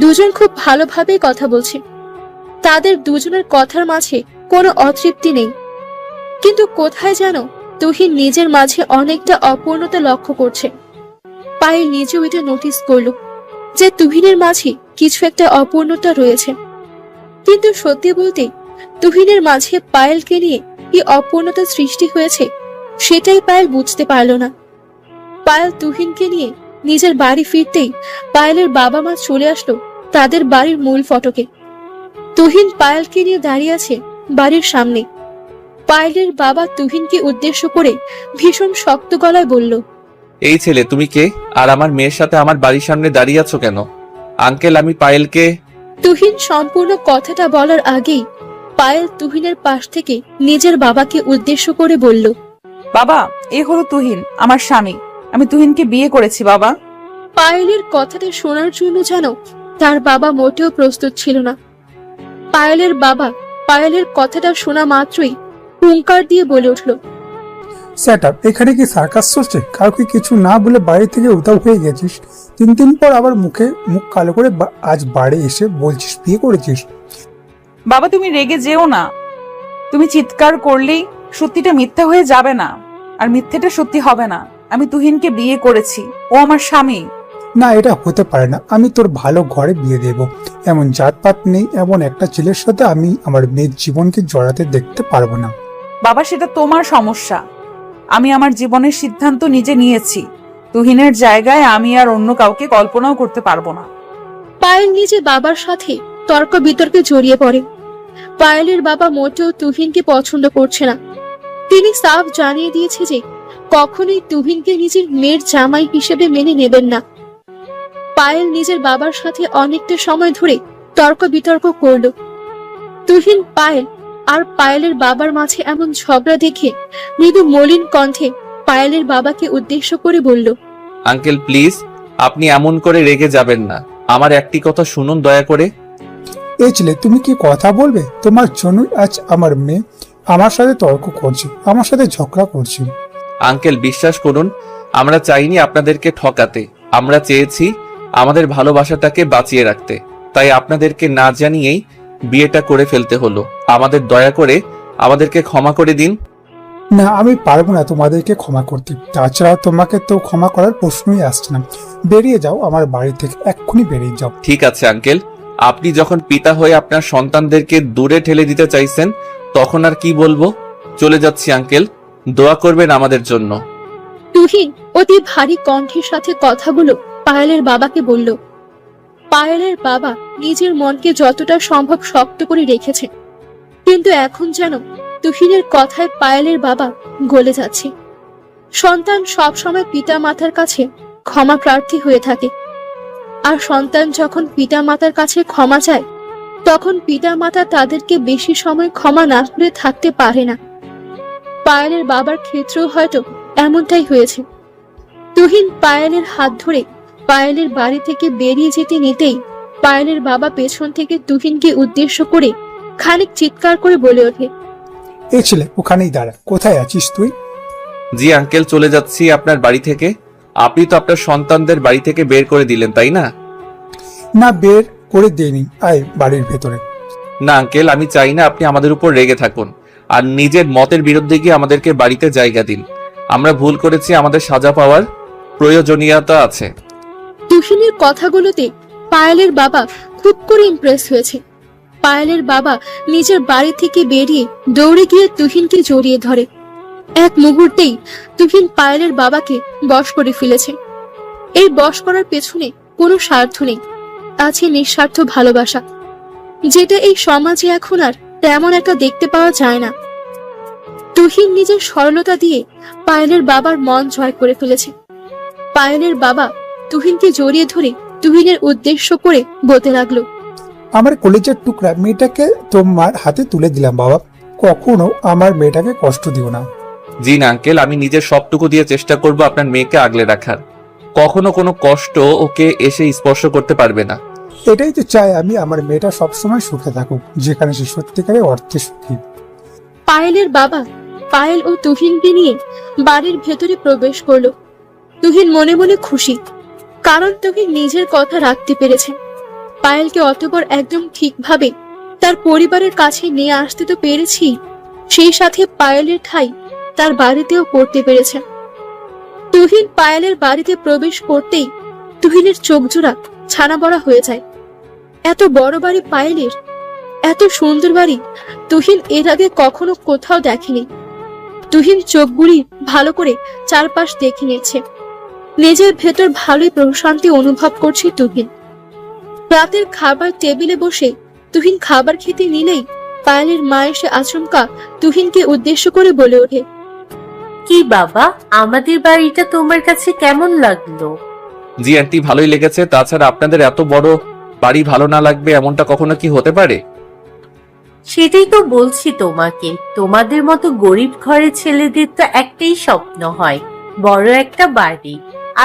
দুজন খুব ভালোভাবে কথা বলছে। তাদের দুজনের কথার মাঝে কোনো অতৃপ্তি নেই, কিন্তু কোথায় যেন তুহিন নিজের মাঝে অনেকটা অপূর্ণতা লক্ষ্য করছে। পায়েল নিজেও এটা নোটিস করল যে তুহিনের মাঝে কিছু একটা অপূর্ণতা রয়েছে, কিন্তু সত্যি বলতে তুহিনের মাঝে পায়েলকে নিয়ে কি অপূর্ণতা সৃষ্টি হয়েছে সেটাই পায়েল বুঝতে পারল না। পায়েল তুহিনকে নিয়ে নিজের বাড়ি ফিরতেই পায়েলের বাবা মা চলে আসলো তাদের বাড়ির মূল ফটকে। তুহিন পায়েলকে নিয়ে দাঁড়িয়ে আছে বাড়ির সামনে। পায়েলের বাবা তুহিনকে উদ্দেশ্য করে ভীষণ শক্ত গলায় বলল, এই ছেলে, তুমি কে? আর আমার মেয়ের সাথে আমার বাড়ির সামনে দাঁড়িয়ে আছো কেন? আঙ্কেল, আমি পায়েলকে। তুহিন সম্পূর্ণ কথাটা বলার আগেই পায়েল তুহিনের পাশ থেকে নিজের বাবাকে উদ্দেশ্য করে বলল, বাবা, এ হলো তুহিন, আমার স্বামী। আমি তুহিনকে বিয়ে করেছি বাবা। পায়েলের কথাটা শোনার জন্য যেন তার বাবা মোটেও প্রস্তুত ছিল না। পায়েলের বাবা পায়েলের কথাটা শোনা মাত্রই হুঙ্কার দিয়ে বলে উঠল, সেট আপ, এখানে কি সার্কাস চলছে? কাউকে কিছু না বলে বাড়ি থেকে উধাও হয়ে গেছিস, 3 দিন পর আবার মুখ কালো করে আজ বাড়ি এসে বলছিস বিয়ে করেছিস। বাবা, তুমি রেগে যেও না। তুমি চিৎকার করলেই সত্যিটা মিথ্যা হয়ে যাবে না, আর মিথ্যেটা সত্যি হবে না। আমি তুহিনকে বিয়ে করেছি, ও আমার স্বামী। না, এটা হতে পারে না। আমি তোর ভালো ঘরে বিয়ে দেব, এমন জাতপাত নেই। এমন একটা ছেলের সাথে আমি আমার মেয়ের জীবনকে জড়াতে দেখতে পারবো না। বাবা, সেটা তোমার সমস্যা। আমি আমার জীবনের সিদ্ধান্ত নিজে নিয়েছি। তুহিনের জায়গায় আমি আর অন্য কাউকে কল্পনাও করতে পারবো না। পায়েল নিজে বাবার সাথে তর্ক বিতর্কে জড়িয়ে পড়ে। পায়েলের বাবা মোটেও তুহিনকে পছন্দ করছে না। তিনি সাফ জানিয়ে দিয়েছে যে কখনোই তুহিনকে নিজের মেয়ের জামাই হিসেবে মেনে নেবেন না। পায়েল নিজের বাবার সাথে অনেকটা সময় ধরে তর্ক বিতর্ক করলো। তুহিন, পায়েল আর পায়েলের বাবার মাঝে এমন ঝগড়া দেখে মৃদু মলিন কণ্ঠে পায়েলের বাবাকে উদ্দেশ্য করে বলল, আঙ্কেল প্লিজ, আপনি এমন করে রেগে যাবেন না। আমার একটি কথা শুনুন দয়া করে। এই ছেলে, তুমি কি কথা বলবে? তোমার জন্যই আজ আমার মেয়ে আমার সাথে তর্ক করছে, আমার সাথে ঝগড়া করছে। আঙ্কেল বিশ্বাস করুন, আমরা চাইনি আপনাদেরকে ঠকাতে। আমরা চেয়েছি আমাদের ভালোবাসাটাকে বাঁচিয়ে রাখতে, তাই আপনাদেরকে না জানিয়েই বিয়েটা করে ফেলতে হলো। আমাদের দয়া করে আমাদেরকে ক্ষমা করে দিন। না, আমি পারবো না তোমাদেরকে ক্ষমা করতে। তাছাড়া তোমাকে তো ক্ষমা করার প্রশ্নই আসছে না। বেরিয়ে যাও আমার বাড়ি থেকে, এক্ষুনি বেরিয়ে যাও। ঠিক আছে আঙ্কেল, আপনি যখন পিতা হয়ে আপনার সন্তানদেরকে দূরে ঠেলে দিতে চাইছেন, তখন আর কি বলবো। চলে যাচ্ছি আঙ্কেল, দোয়া করবেন আমাদের জন্য। তুহিন অতি ভারী কণ্ঠের সাথে কথাগুলো পায়েলের বাবাকে বলল। পায়েলের বাবা নিজের মনকে যতটা সম্ভব শক্ত করে রেখেছে, কিন্তু এখন যেন তুহিনের কথায় পায়েলের বাবা গলে যাচ্ছে। সন্তান সবসময় পিতা মাতার কাছে ক্ষমা প্রার্থী হয়ে থাকে, আর সন্তান যখন পিতা মাতার কাছে ক্ষমা চায়, তখন পিতা মাতা তাদেরকে বেশি সময় ক্ষমা না করে থাকতে পারে না। পায়েলের বাবার ক্ষেত্রেও হয়তো এমনটাই হয়েছে। তুহিন পায়েলের হাত ধরে পায়েলের বাড়ি থেকে বেরিয়ে যেতে নিতেই পায়েলের বাবা পেছন থেকে তুহিনকে উদ্দেশ্য করে খানিক চিৎকার করে বলে ওঠে, এই ছেলে, ওখানেই দাঁড়া। কোথায় আছিস তুই? জি আঙ্কেল, চলে যাচ্ছি আপনার বাড়ি থেকে। আপনি তো আপনার সন্তানদের বাড়ি থেকে বের করে দিলেন, তাই না? না, বের করে দেয়নি। আয় বাড়ির ভেতরে। না আঙ্কেল, আমি চাই না আপনি আমাদের উপর রেগে থাকুন আর নিজের মতের বিরুদ্ধে গিয়ে আমাদেরকে বাড়িতে জায়গা দিন। আমরা ভুল করেছি, আমাদের সাজা পাওয়ার প্রয়োজনীয়তা আছে। তুহিনের কথাগুলোতে পায়েলের বাবা খুব করে ইমপ্রেস হয়েছে। পায়েলের বাবা নিজের বাড়ি থেকে বেরিয়ে দৌড়ে গিয়ে তুহিনকে জড়িয়ে ধরে। এক মুহূর্তেই তুহিন পায়েলের বাবাকে বশ করে ফেলেছে। এই বশ করার পেছনে কোনো স্বার্থ নেই, আছে নিঃস্বার্থ ভালোবাসা, যেটা এই সমাজে এখন আর তেমন একটা দেখতে পাওয়া যায় না। তুহিন নিজের সরলতা দিয়ে পায়েলের বাবার মন জয় করে ফেলেছে। পায়েলের বাবা তুহিনকে জড়িয়ে ধরে তুহিনের উদ্দেশ্য করে বলতে লাগলো, আমার কলেজের টুকরা মেয়েটাকে তোমার হাতে তুলে দিলাম বাবা। কখনো আমার মেয়েটাকে কষ্ট দিও না। জি না আঙ্কেল, আমি নিজের সবটুকু দিয়ে চেষ্টা করব আপনার মেয়েকে আগলে রাখার। কখনো কোনো কষ্ট ওকে এসে স্পর্শ করতে পারবে না। এটাই তো চাই আমি, আমার মেয়েটা সবসময় সুখে থাকুক, যেখানে সে সত্যিকারে অর্থে সুখী। পায়েলের বাবা পায়েল ও তুহিনকে নিয়ে বাড়ির ভেতরে প্রবেশ করলো। তুহিন মনে মনে খুশি, কারণ তুহিন নিজের কথা রাখতে পেরেছে। পায়েলকে অতঃপর একদম ঠিকভাবে তার পরিবারের কাছে নিয়ে আসতে তো পেরেছি, সেই সাথে পায়েলের ঠাঁই তার বাড়িতেও করতে পেরেছে। তুহিন পায়েলের বাড়িতে প্রবেশ করতেই তুহিনের চোখ জোড়া ছানা বড়া হয়ে যায়। এত বড় বাড়ি পায়েলের, এত সুন্দর বাড়ি তুহিন এর আগে কখনো কোথাও দেখেনি। তুহিন চোখ বুড়ি ভালো করে চারপাশ দেখে নিচ্ছে। নিজের ভেতর ভালোই প্রশান্তি অনুভব করছে তুহিন। রাতের খাবার টেবিলে বসে তুহিন খাবার খেতে নিলেই পায়েলের মা এসে আচমকা তুহিনকে উদ্দেশ্য করে বলে ওঠে, কি বাবা, আমাদের বাড়িটা তোমার কাছে কেমন লাগলো? জি আন্টি, ভালোই লেগেছে। তাছাড়া আপনাদের এত বড় বাড়ি ভালো না লাগবে এমনটা কখনো কি হতে পারে? সেটাই তো বলছি তোমাকে, তোমাদের মতো গরিব ঘরের ছেলেদের তো একটাই স্বপ্ন হয়, বড় একটা বাড়ি।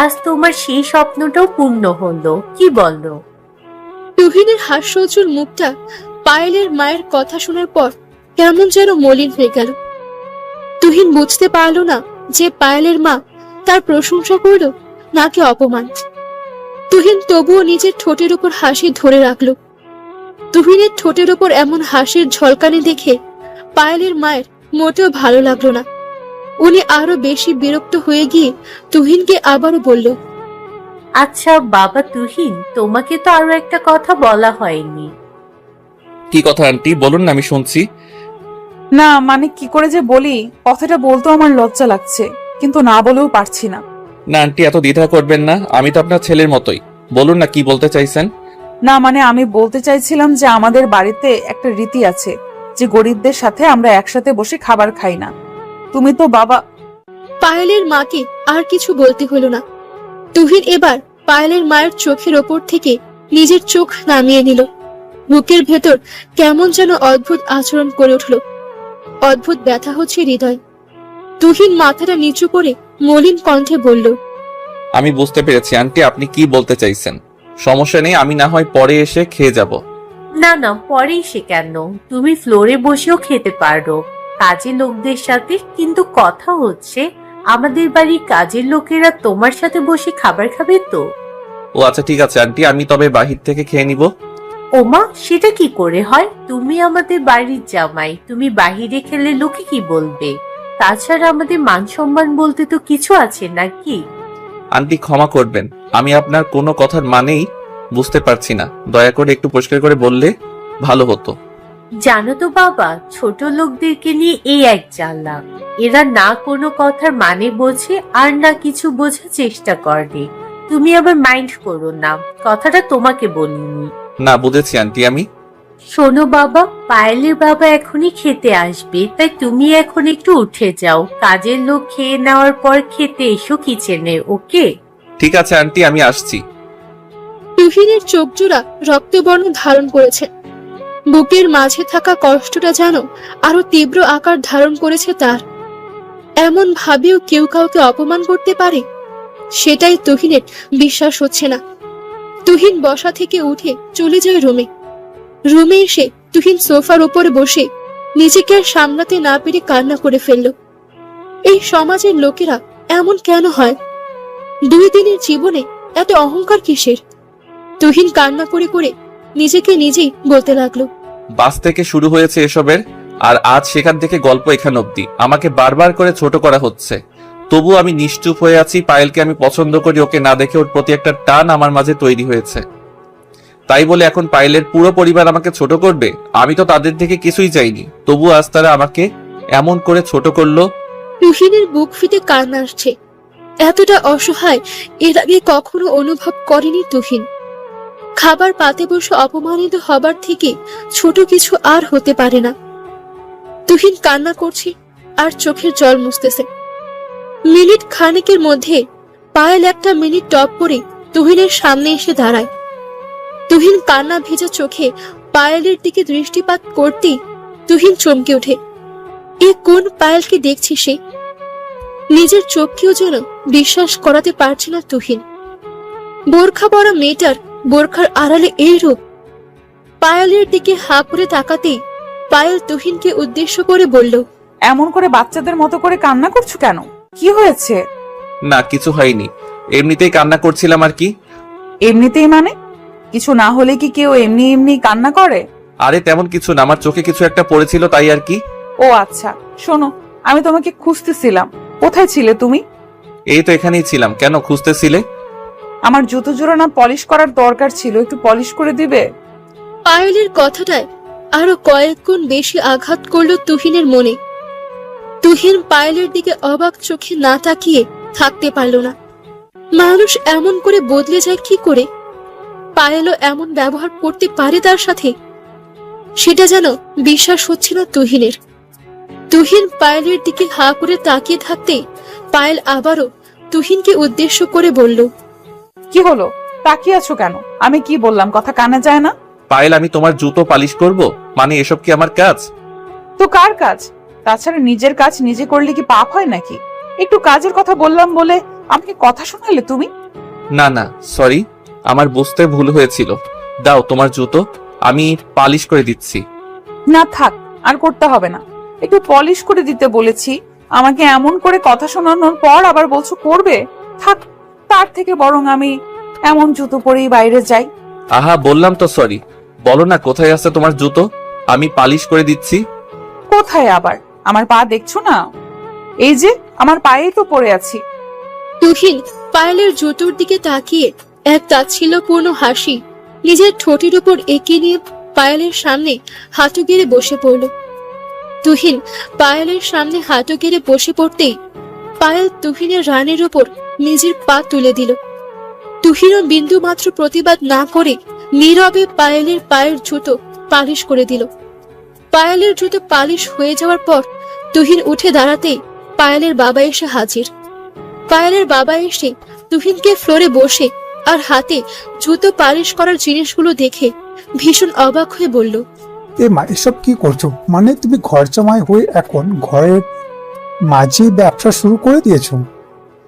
আজ তোমার সেই স্বপ্নটাও পূর্ণ হলো, কি বলো? তুহিনের হাস্যোজ্জ্বল মুখটা পায়েলের মায়ের কথা শোনার পর কেমন যেন মলিন হয়ে গেল। তুহিন বুঝতে পারলো না যে পায়েলের মা তার প্রশংসা করলো নাকি অপমান। তুহিন তবুও নিজের ঠোঁটের উপর হাসি ধরে রাখলো। তুহিনের ঠোঁটের উপর এমন হাসির ঝলকানি দেখে পায়েলের মায়ের মোটেও ভালো লাগলো না। উনি আরো বেশি বিরক্ত হয়ে গিয়ে তুহিনকে আবারও বলল, আচ্ছা বাবা তুহিন, তোমাকে তো আরো একটা কথা বলা হয়নি। কি কথা আন্টি, বলুন না, আমি শুনছি। না মানে কি করে যে বলি, কথাটা বলতেও আমার লজ্জা লাগছে, কিন্তু না বলেও পারছি না। না আন্টি, এত দ্বিধা করবেন না, আমি তো আপনার ছেলের মতোই। বলুন না কি বলতে চাইছেন। না মানে আমি বলতে চাইছিলাম যে আমাদের বাড়িতে একটা রীতি আছে যে গরিবদের সাথে আমরা একসাথে বসে খাবার খাই না। তুমি তো বাবা। পায়েলের মাকে আর কিছু বলতে হলো না। তুহিন এবার পায়েলের মায়ের চোখের ওপর থেকে নিজের চোখ নামিয়ে নিল। বুকের ভেতর কেমন যেন অদ্ভুত আচরণ করে উঠল। অদ্ভুত ব্যথা হচ্ছে হৃদয়। তুহিন মাথাটা নিচু করে মলিন কণ্ঠে বলল, আমি বুঝতে পেরেছি আন্টি, আপনি কি বলতে চাইছেন। সমস্যা নেই, আমি না হয় পরে এসে খেয়ে যাব। না না, পরেই সে কেন, তুমি ফ্লোরে বসেও খেতে পারো কাজের লোকদের সাথে। কিন্তু কথা হচ্ছে, আমাদের বাড়ির কাজের লোকেরা তোমার সাথে বসে খাবার খাবে তো? ও আচ্ছা ঠিক আছে আন্টি, আমি তবে বাহির থেকে খেয়ে নিব। ওমা, সেটা কি করে হয়? তুমি আমাদের বাড়ির জামাই, তুমি বাহিরে খেলে লোকে কি বলবে? তাছাড়া আমাদের মান সম্মান বলতে তো কিছু আছে নাকি? আন্টি ক্ষমা করবেন, আমি আপনার কোনো কথার মানেই বুঝতে পারছি না। দয়া করে একটু পরিষ্কার করে বললে ভালো হতো। জানো তো বাবা, ছোট লোকদেরকে নিয়ে এই এক জ্বালা। এরা না কোনো কথার মানে বোঝে আর না কিছু বোঝার চেষ্টা করে। তুমি আবার মাইন্ড করো না, কথাটা তোমাকে বলিনি। না বুঝেছি আন্টি আমি। শোনো বাবা, পায়েলের বাবা এখনই খেতে আসবে, তাই তুমি এখন একটু উঠে যাও। কাজের লোক খেয়ে নেওয়ার পর খেতে এসো কিচেনে, ওকে? ঠিক আছে আন্টি, আমি আসছি। তুহিনের চোখ জোড়া রক্তবর্ণ ধারণ করেছে। বুকের মাঝে থাকা কষ্টটা যেন আরো তীব্র আকার ধারণ করেছে তার। এমন ভাবেও কেউ কাউকে অপমান করতে পারে, সেটাই তুহিনের বিশ্বাস হচ্ছে না। তুহিন বসা থেকে উঠে চলে যায় রুমে। রুমে এসে তুহিন সোফার উপরে বসে নিজেকে আর সামলাতে না পেরে কান্না করে ফেলল। এই সমাজের লোকেরা এমন কেন হয়? 2 দিনের জীবনে এত অহংকার কিসের? তুহিন কান্না করে করে নিজেকে নিজেই বলতে লাগলো, বাস থেকে শুরু হয়েছে এসবের, আর আজ সেখান থেকে গল্প এখান অব্দি। আমাকে বারবার করে ছোট করা হচ্ছে, তবু আমি নিশ্চুপ হয়ে আছি। পায়েলকে আমি পছন্দ করি, ওকে না দেখে ওর প্রতি একটা টান আমার মাঝে তৈরি হয়েছে। তাই বলে এখন পায়েলের পুরো পরিবার আমাকে ছোট করবে? আমি তো তাদের থেকে কিছুই চাইনি, তবু আজ তারা আমাকে এমন করে ছোট করলো। তুহিনের বুক ফিটে কান্না আসছে। এতটা অসহায় এর আগে কখনো অনুভব করেনি তুহিন। খাবার পাতে বসে অপমানিত হবার থেকে ছোট কিছু আর হতে পারে না। তুহিন কান্না করছে আর চোখের জল মুছতেছে। মিনিট খানেকের মধ্যে পায়েল একটা মিনিট টপ করে তুহিনের সামনে এসে দাঁড়ায়। তুহিন কান্না ভেজা চোখে পায়েলের দিকে দৃষ্টিপাত করতেই তুহিন চমকে ওঠে। এ কোন পায়েলকে দেখছি সে? নিজের চোখকেও যেন বিশ্বাস করাতে পারছে না তুহিন। বোরখা পরা মেয়েটার বোরখার আড়ালে এই রূপ। পায়েলের দিকে হা করে তাকাতেই পায়েল তুহিনকে উদ্দেশ্য করে বলল, এমন করে বাচ্চাদের মতো করে কান্না করছো কেন? কি হয়েছে? না কিছু হয়নি, এমনিতেই কান্না করছিলাম আর কি। এমনিতেই মানে? কিছু না হলে কি কেউ এমনি এমনি কান্না করে? আরে তেমন কিছু না, আমার চোখে কিছু একটা পড়েছিল তাই আর কি। ও আচ্ছা, শোনো, আমি তোমাকে খুঁজতেছিলাম। কোথায় ছিলে তুমি? এই তো এখানেই ছিলাম। কেন খুঁজতেছিলে? আমার জুতো জোড়া না পলিশ করার দরকার ছিল, একটু পলিশ করে দিবে? পায়েলের কথাটায় আরো কয়েক গুণ বেশি আঘাত করলো তুহিনের মনে। তুহিন পায়েলের দিকে অবাক চোখে না তাকিয়ে থাকতে পারল না। মানুষ এমন করে বদলে যায় কি করে? পায়েলও এমন ব্যবহার করতে পারে তার সাথে? সেটা যেন বিশ্বাস হচ্ছে না তুহিনের। তুহিন পায়েলের দিকে হা করে তাকিয়ে থাকতে পায়েল আবারও তুহিনকে উদ্দেশ্য করে বলল, কি হলো? তাকিয়ে আছো কেন? আমি কি বললাম কথা কানে যায় না? পায়েল, আমি তোমার জুতো পালিশ করব? মানে এসব কি আমার কাজ? তো কার কাজ? তাছাড়া নিজের কাজ নিজে করলে কি পাপ হয় নাকি? একটু কাজের কথা বললাম বলে আমাকে কথা শোনালে তুমি? না না সরি, আমার বুঝতে ভুল হয়েছিল। দাও তোমার জুতো, আমি পালিশ করে দিচ্ছি। না থাক, আর করতে হবে না। একটু পলিশ করে দিতে বলেছি, আমাকে এমন করে কথা শোনানোর পর আবার বলছো করবে? থাক, তার থেকে বরং আমি এমন জুতো পরেই বাইরে যাই। আহা বললাম তো সরি। বলো না কোথায় আছে তোমার জুতো, আমি পালিশ করে দিচ্ছি। কোথায় আবার? আমার পা দেখছো না? এই যে আমার পায়েই তো পড়ে আছি। তুহিন পায়েলের জুতোর দিকে তাকিয়ে এক তাচ্ছিল্যপূর্ণ হাসি নিজের ঠোঁটের উপর এঁকে নিয়ে পায়েলের সামনে হাঁটু গেড়ে বসে পড়ল। তুহিন পায়েলের সামনে হাঁটু গেড়ে বসে পড়তেই পায়েল তুহিনের রানের উপর নিজের পা তুলে দিল। তুহিনও বিন্দু মাত্র প্রতিবাদ না করে নীরবে পায়েলের পায়ের জুতো পালিশ করে দিল। পায়েলের জুতো পালিশ হয়ে যাওয়ার পর তুহিন উঠে দাঁড়াতেই পায়েলের বাবা এসে হাজির। পায়েলের বাবা এসে তুহিনকে ফ্লোরে বসে আর হাতে জুতো পালিশ করার জিনিসগুলো দেখে ভীষণ অবাক হয়ে বলল, এ মা, এসব কি করছো? মানে তুমি ঘর জামাই হয়ে এখন ঘরের মাঝে ব্যবসা শুরু করে দিয়েছো?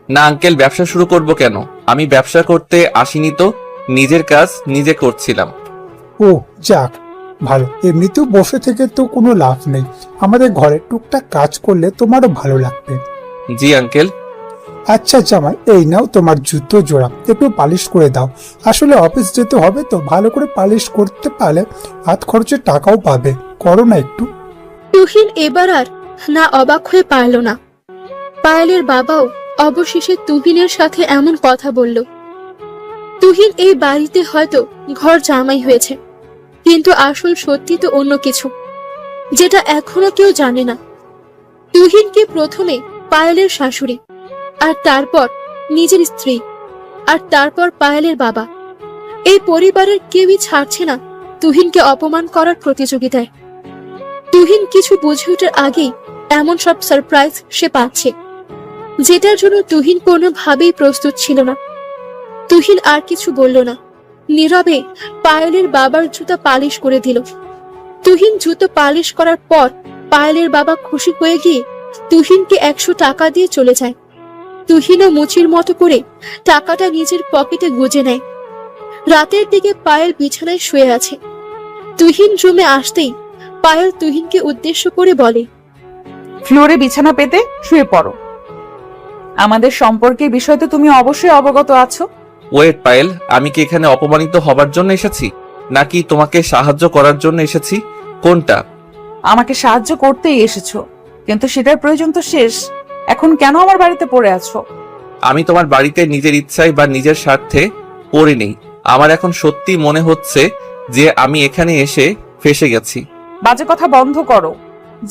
না আঙ্কেল, ব্যবসা শুরু করব কেন? আমি ব্যবসা করতে আসিনি তো, নিজের কাজ নিজে করছিলাম। ও যাক, ভালো। এমনিতেও বসে থেকে তো কোনো লাভ নেই, আমাদের ঘরে টুকটাক কাজ করলে তোমারও ভালো লাগবে। জি আঙ্কেল। আচ্ছা জামাই, এই নাও তোমার জুতো জোড়া, একটু পালিশ করে দাও। আসলে অফিস যেতে হবে তো, ভালো করে পালিশ করতে পারলে হাত খরচের টাকাও পাবে। করো না একটু। তুহিন এবার আর না অবাক হয়ে পারল না। পায়েলের বাবাও অবশেষে তুহিনের সাথে এমন কথা বলল। তুহিন এই বাড়িতে হয়তো ঘর জামাই হয়েছে, কিন্তু আসল সত্যি তো অন্য কিছু, যেটা এখনো কেউ জানে না। তুহিনকে প্রথমে পায়েলের শাশুড়ি, আর তারপর নিজের স্ত্রী, আর তারপর পায়েলের বাবা, এই পরিবারের কেউই ছাড়ছে না তুহিনকে অপমান করার প্রতিযোগিতায়। তুহিন কিছু বুঝে ওঠার আগেই এমন সব সারপ্রাইজ সে পাচ্ছে, যেটার জন্য তুহিন কোনোভাবেই প্রস্তুত ছিল না। তুহিন আর কিছু বলল না, নীরবে পায়েলের বাবার জুতা পালিশ করে দিল। তুহিন জুতো পালিশ করার পর পায়েলের বাবা খুশি হয়ে গিয়ে তুহিনকে 100 টাকা দিয়ে চলে যায়। তুহিনও মুচির মতো করে টাকাটা নিজের পকেটে গুজে নেয়। রাতের দিকে পায়েল বিছানায় শুয়ে আছে। তুহিন রুমে আসতেই পায়েল তুহিনকে উদ্দেশ্য করে বলে, ফ্লোরে বিছানা পেতে শুয়ে পড়ো। আমাদের সম্পর্কের বিষয় তো তুমি অবশ্যই অবগত আছো। ওয়েট পায়েল, আমি কি এখানে অপমানিত হবার জন্য এসেছি, নাকি তোমাকে সাহায্য করার জন্য এসেছি? কোনটা? আমাকে সাহায্য করতেই এসেছো, কিন্তু সেটার প্রয়োজন তো শেষ। এখন কেন আমার বাড়িতে পড়ে আছো? আমি তোমার বাড়িতে নিজের ইচ্ছায় বা নিজের স্বার্থে পড়ে নেই। আমার এখন সত্যি মনে হচ্ছে যে আমি এখানে এসে ফেঁসে গেছি। বাজে কথা বন্ধ করো,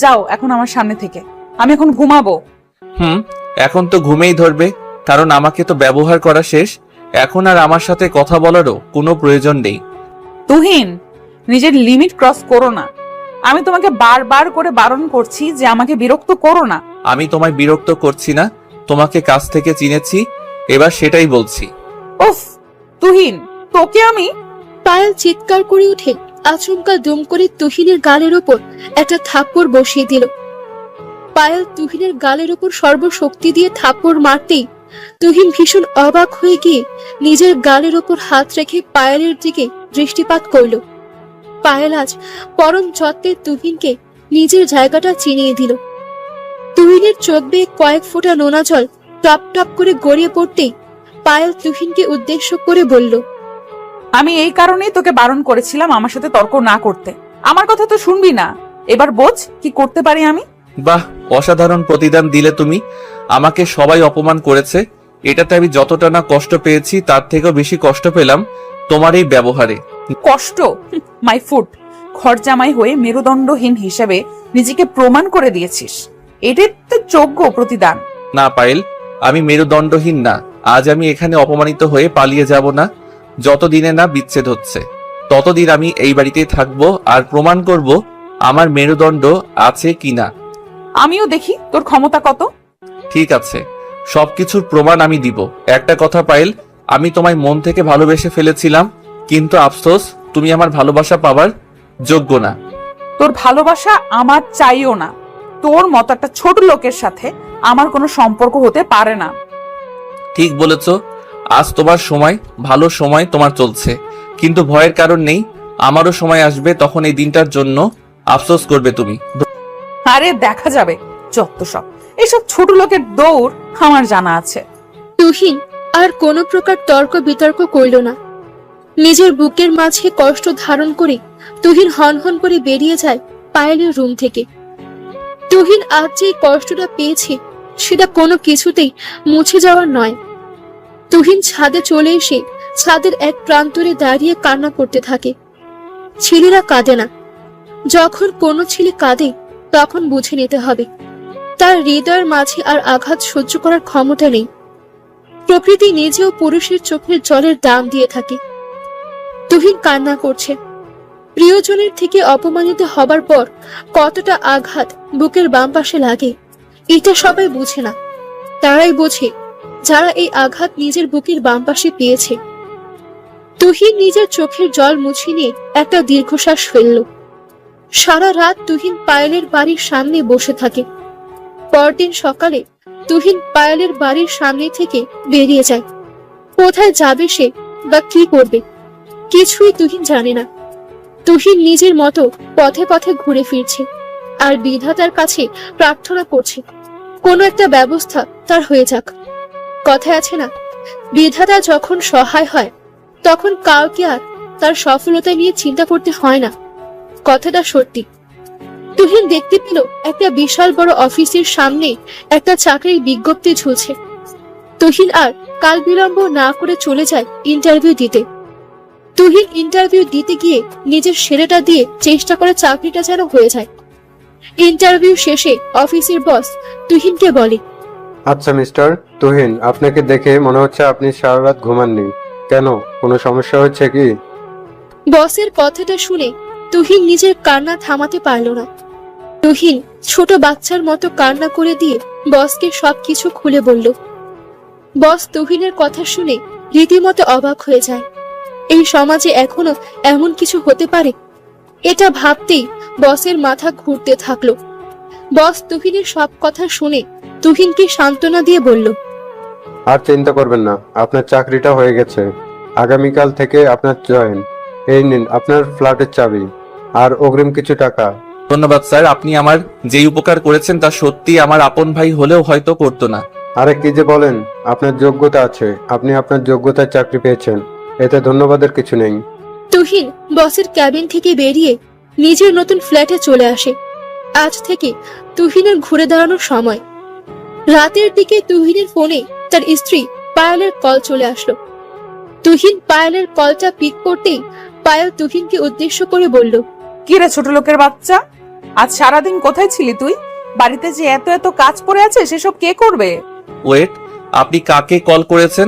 যাও এখন আমার সামনে থেকে। আমি এখন ঘুমাবো। এখন তো ঘুমেই ধরবে, কারণ আমাকে তো ব্যবহার করা শেষ। এখন আর আমার সাথে কথা বলারও কোনো প্রয়োজন নেই। তুহিন, নিজের লিমিট ক্রস করো না। আমি তোমাকে বারবার করে বারণ করছি যে আমাকে বিরক্ত করো না। আমি তোমায় বিরক্ত করছি না, তোমাকে কাছ থেকে চিনেছি, এবার সেটাই বলছি। উফ তুহিন, তোকে আমি। পায়েল চিৎকার করে উঠে আচমকা দুম করে তুহিনের গালের ওপর একটা থাপ্পড় বসিয়ে দিল। পায়েল তুহিনের গালের ওপর সর্বশক্তি দিয়ে থাপ্পড় মারতেই তুহিন ভীষণ অবাক হয়ে গিয়ে নিজের গালের ওপর হাত রেখে পায়েলের দিকে দৃষ্টিপাত করল। পায়েল আজ পরম যত্নে তুহিনকে নিজের জায়গাটা চিনিয়ে দিল। তুহিনের চোখ বেয়ে কয়েক ফোঁটা নোনা জল টপ টপ করে গড়িয়ে পড়তেই পায়েল তুহিনকে উদ্দেশ্য করে বলল, আমি এই কারণেই তোকে বারণ করেছিলাম আমার সাথে তর্ক না করতে। আমার কথা তো শুনবি না। এবার বোঝ কি করতে পারি আমি। বাহ, অসাধারণ প্রতিদান দিলে তুমি। আমাকে সবাই অপমান করেছে, এটাতে আমি যতটা না কষ্ট পেয়েছি তার থেকেও বেশি কষ্ট পেলাম তোমার এই ব্যবহারে। কষ্ট? My foot. ঘর জামাই হয়ে মেরুদণ্ডহীন হিসেবে নিজেকে প্রমাণ করে দিয়েছিস, এটাই তো যোগ্য প্রতিদান। না পায়েল, আমি মেরুদণ্ডহীন না। আজ আমি এখানে অপমানিত হয়ে পালিয়ে যাব না। যতদিনে না বিচ্ছেদ হচ্ছে ততদিন আমি এই বাড়িতেই থাকবো আর প্রমাণ করব আমার মেরুদণ্ড আছে কিনা। আমিও দেখি তোর ক্ষমতা কত। ঠিক আছে, সবকিছুর প্রমাণ আমি দিব। একটা কথা পায়েল, আমি তোমায় মন থেকে ভালোবেসে ফেলেছিলাম, কিন্তু আফসোস তুমি আমার ভালোবাসা পাবার যোগ্য না। তোর ভালোবাসা আমার চাইও না। তোর মতো একটা ছোট লোকের সাথে আমার কোনো সম্পর্ক হতে পারে না। ঠিক বলেছ, আজ তোমার সময়, ভালো সময় তোমার চলছে, কিন্তু ভয়ের কারণ নেই। আমারও সময় আসবে, তখন এই দিনটার জন্য আফসোস করবে তুমি। আরে দেখা যাবে, যত সব। এসব ছোট লোকের দৌড় আমার জানা আছে। তুহিন আর কোনো প্রকার তর্ক বিতর্ক করল না। নিজের বুকের মাঝে কষ্ট ধারণ করে তুহিন হনহন করে বেরিয়ে যায় পায়েলের রুম থেকে। তুহিন আজ যে কষ্টটা পেয়েছে সেটা কোনো কিছুতেই মুছে যাওয়ার নয়। তুহিন ছাদে চলে এসে ছাদের এক প্রান্তরে দাঁড়িয়ে কান্না করতে থাকে। ছেলেরা কাঁদে না। যখন কোনো ছেলে কাঁদে তখন বুঝে নিতে হবে তার হৃদয়ের মাঝে আর আঘাত সহ্য করার ক্ষমতা নেই। প্রকৃতি নিজেও পুরুষের চোখের জলের দাম দিয়ে থাকে। তুহিন কান্না করছে। প্রিয়জনের থেকে অপমানিত হবার পর কতটা আঘাত বুকের বাম পাশে লাগে এটা সবাই বুঝে না। তারাই বোঝে যারা এই আঘাত নিজের বুকের বাম পাশে পেয়েছে। তুহিন নিজের চোখের জল মুছে নিয়ে একটা দীর্ঘশ্বাস ফেলল। সারা রাত তুহিন পায়েলের বাড়ির সামনে বসে থাকে। পরদিন সকালে তুহিন পায়েলের বাড়ির সামনে থেকে বেরিয়ে যায়। কোথায় যাবে সে বা কি করবে কিছুই তুহিন জানে না। তুহিন নিজের মতো পথে পথে ঘুরে ফিরছে আর বিধাতার কাছে প্রার্থনা করছে কোনো একটা ব্যবস্থা তার হয়ে যাক। কথায় আছে না, বিধাতা যখন সহায় হয় তখন কাউকে আর তার সফলতা নিয়ে চিন্তা করতে হয় না। কথাটা সত্যি। তুহিন দেখতে পেল একটা বিশাল বড় অফিসের সামনে একটা চাকরির বিজ্ঞপ্তি ঝুলছে। তুহিন আর কাল বিলম্ব না করে চলে যায় ইন্টারভিউ দিতে। তুহিন ইন্টারভিউ দিতে গিয়ে নিজের সেরাটা দিয়ে চেষ্টা করে চাকরিটা যেন হয়ে যায়। ইন্টারভিউ শেষে অফিসের বস তুহিনকে বলে, আচ্ছা মিস্টার তুহিন, আপনাকে দেখে মনে হচ্ছে আপনি সারা রাত ঘুমাননি। কেন, কোনো সমস্যা হচ্ছে কি? বসের কথাটা শুনে তুহিন নিজের কান্না থামাতে পারল না। তুহিন ছোট বাচ্চার মতো কান্না করে দিয়ে বসকে সবকিছু খুলে বলল। বস তুহিনের কথা শুনে রীতিমতো অবাক হয়ে যায়। এই সমাজে এখনো এমন কিছু হতে পারে, এটা ভাবতেই বসের মাথা ঘুরতে থাকলো। বস তুহিনের সব কথা শুনে তুহিনকে সান্ত্বনা দিয়ে বলল, আর চিন্তা করবেন না, আপনার চাকরিটা হয়ে গেছে। আগামীকাল থেকে আপনার জয়েন। এই নিন আপনার ফ্ল্যাটের চাবি আর অগ্রিম কিছু টাকা। ধন্যবাদ স্যার, আপনি আমার যেই উপকার করেছেন তা সত্যি আমার আপন ভাই হলেও হয়তো করতো না। আরে কি যে বলেন, আপনার যোগ্যতা আছে, আপনি আপনার যোগ্যতায় চাকরি পেয়েছেন, এতে ধন্যবাদের কিছু নেই। তুহিন বসের ক্যাবিন থেকে বেরিয়ে নিজের নতুন ফ্ল্যাটে চলে আসে। আজ থেকে তুহিনের ঘুরে দাঁড়ানোর সময়। রাতের দিকে তুহিনের ফোনে তার স্ত্রী পায়েলের কল চলে আসলো। তুহিন পায়েলের কলটা পিক করতেই পায়েল তুহিনকে উদ্দেশ্য করে বলল, কি রে ছোট লোকের বাচ্চা, আজ সারাদিন কোথায় ছিলি তুই? বাড়িতে যে এত এত কাজ পড়ে আছে সেসব কে করবে? ওয়েট, আপনি কাকে কল করেছেন?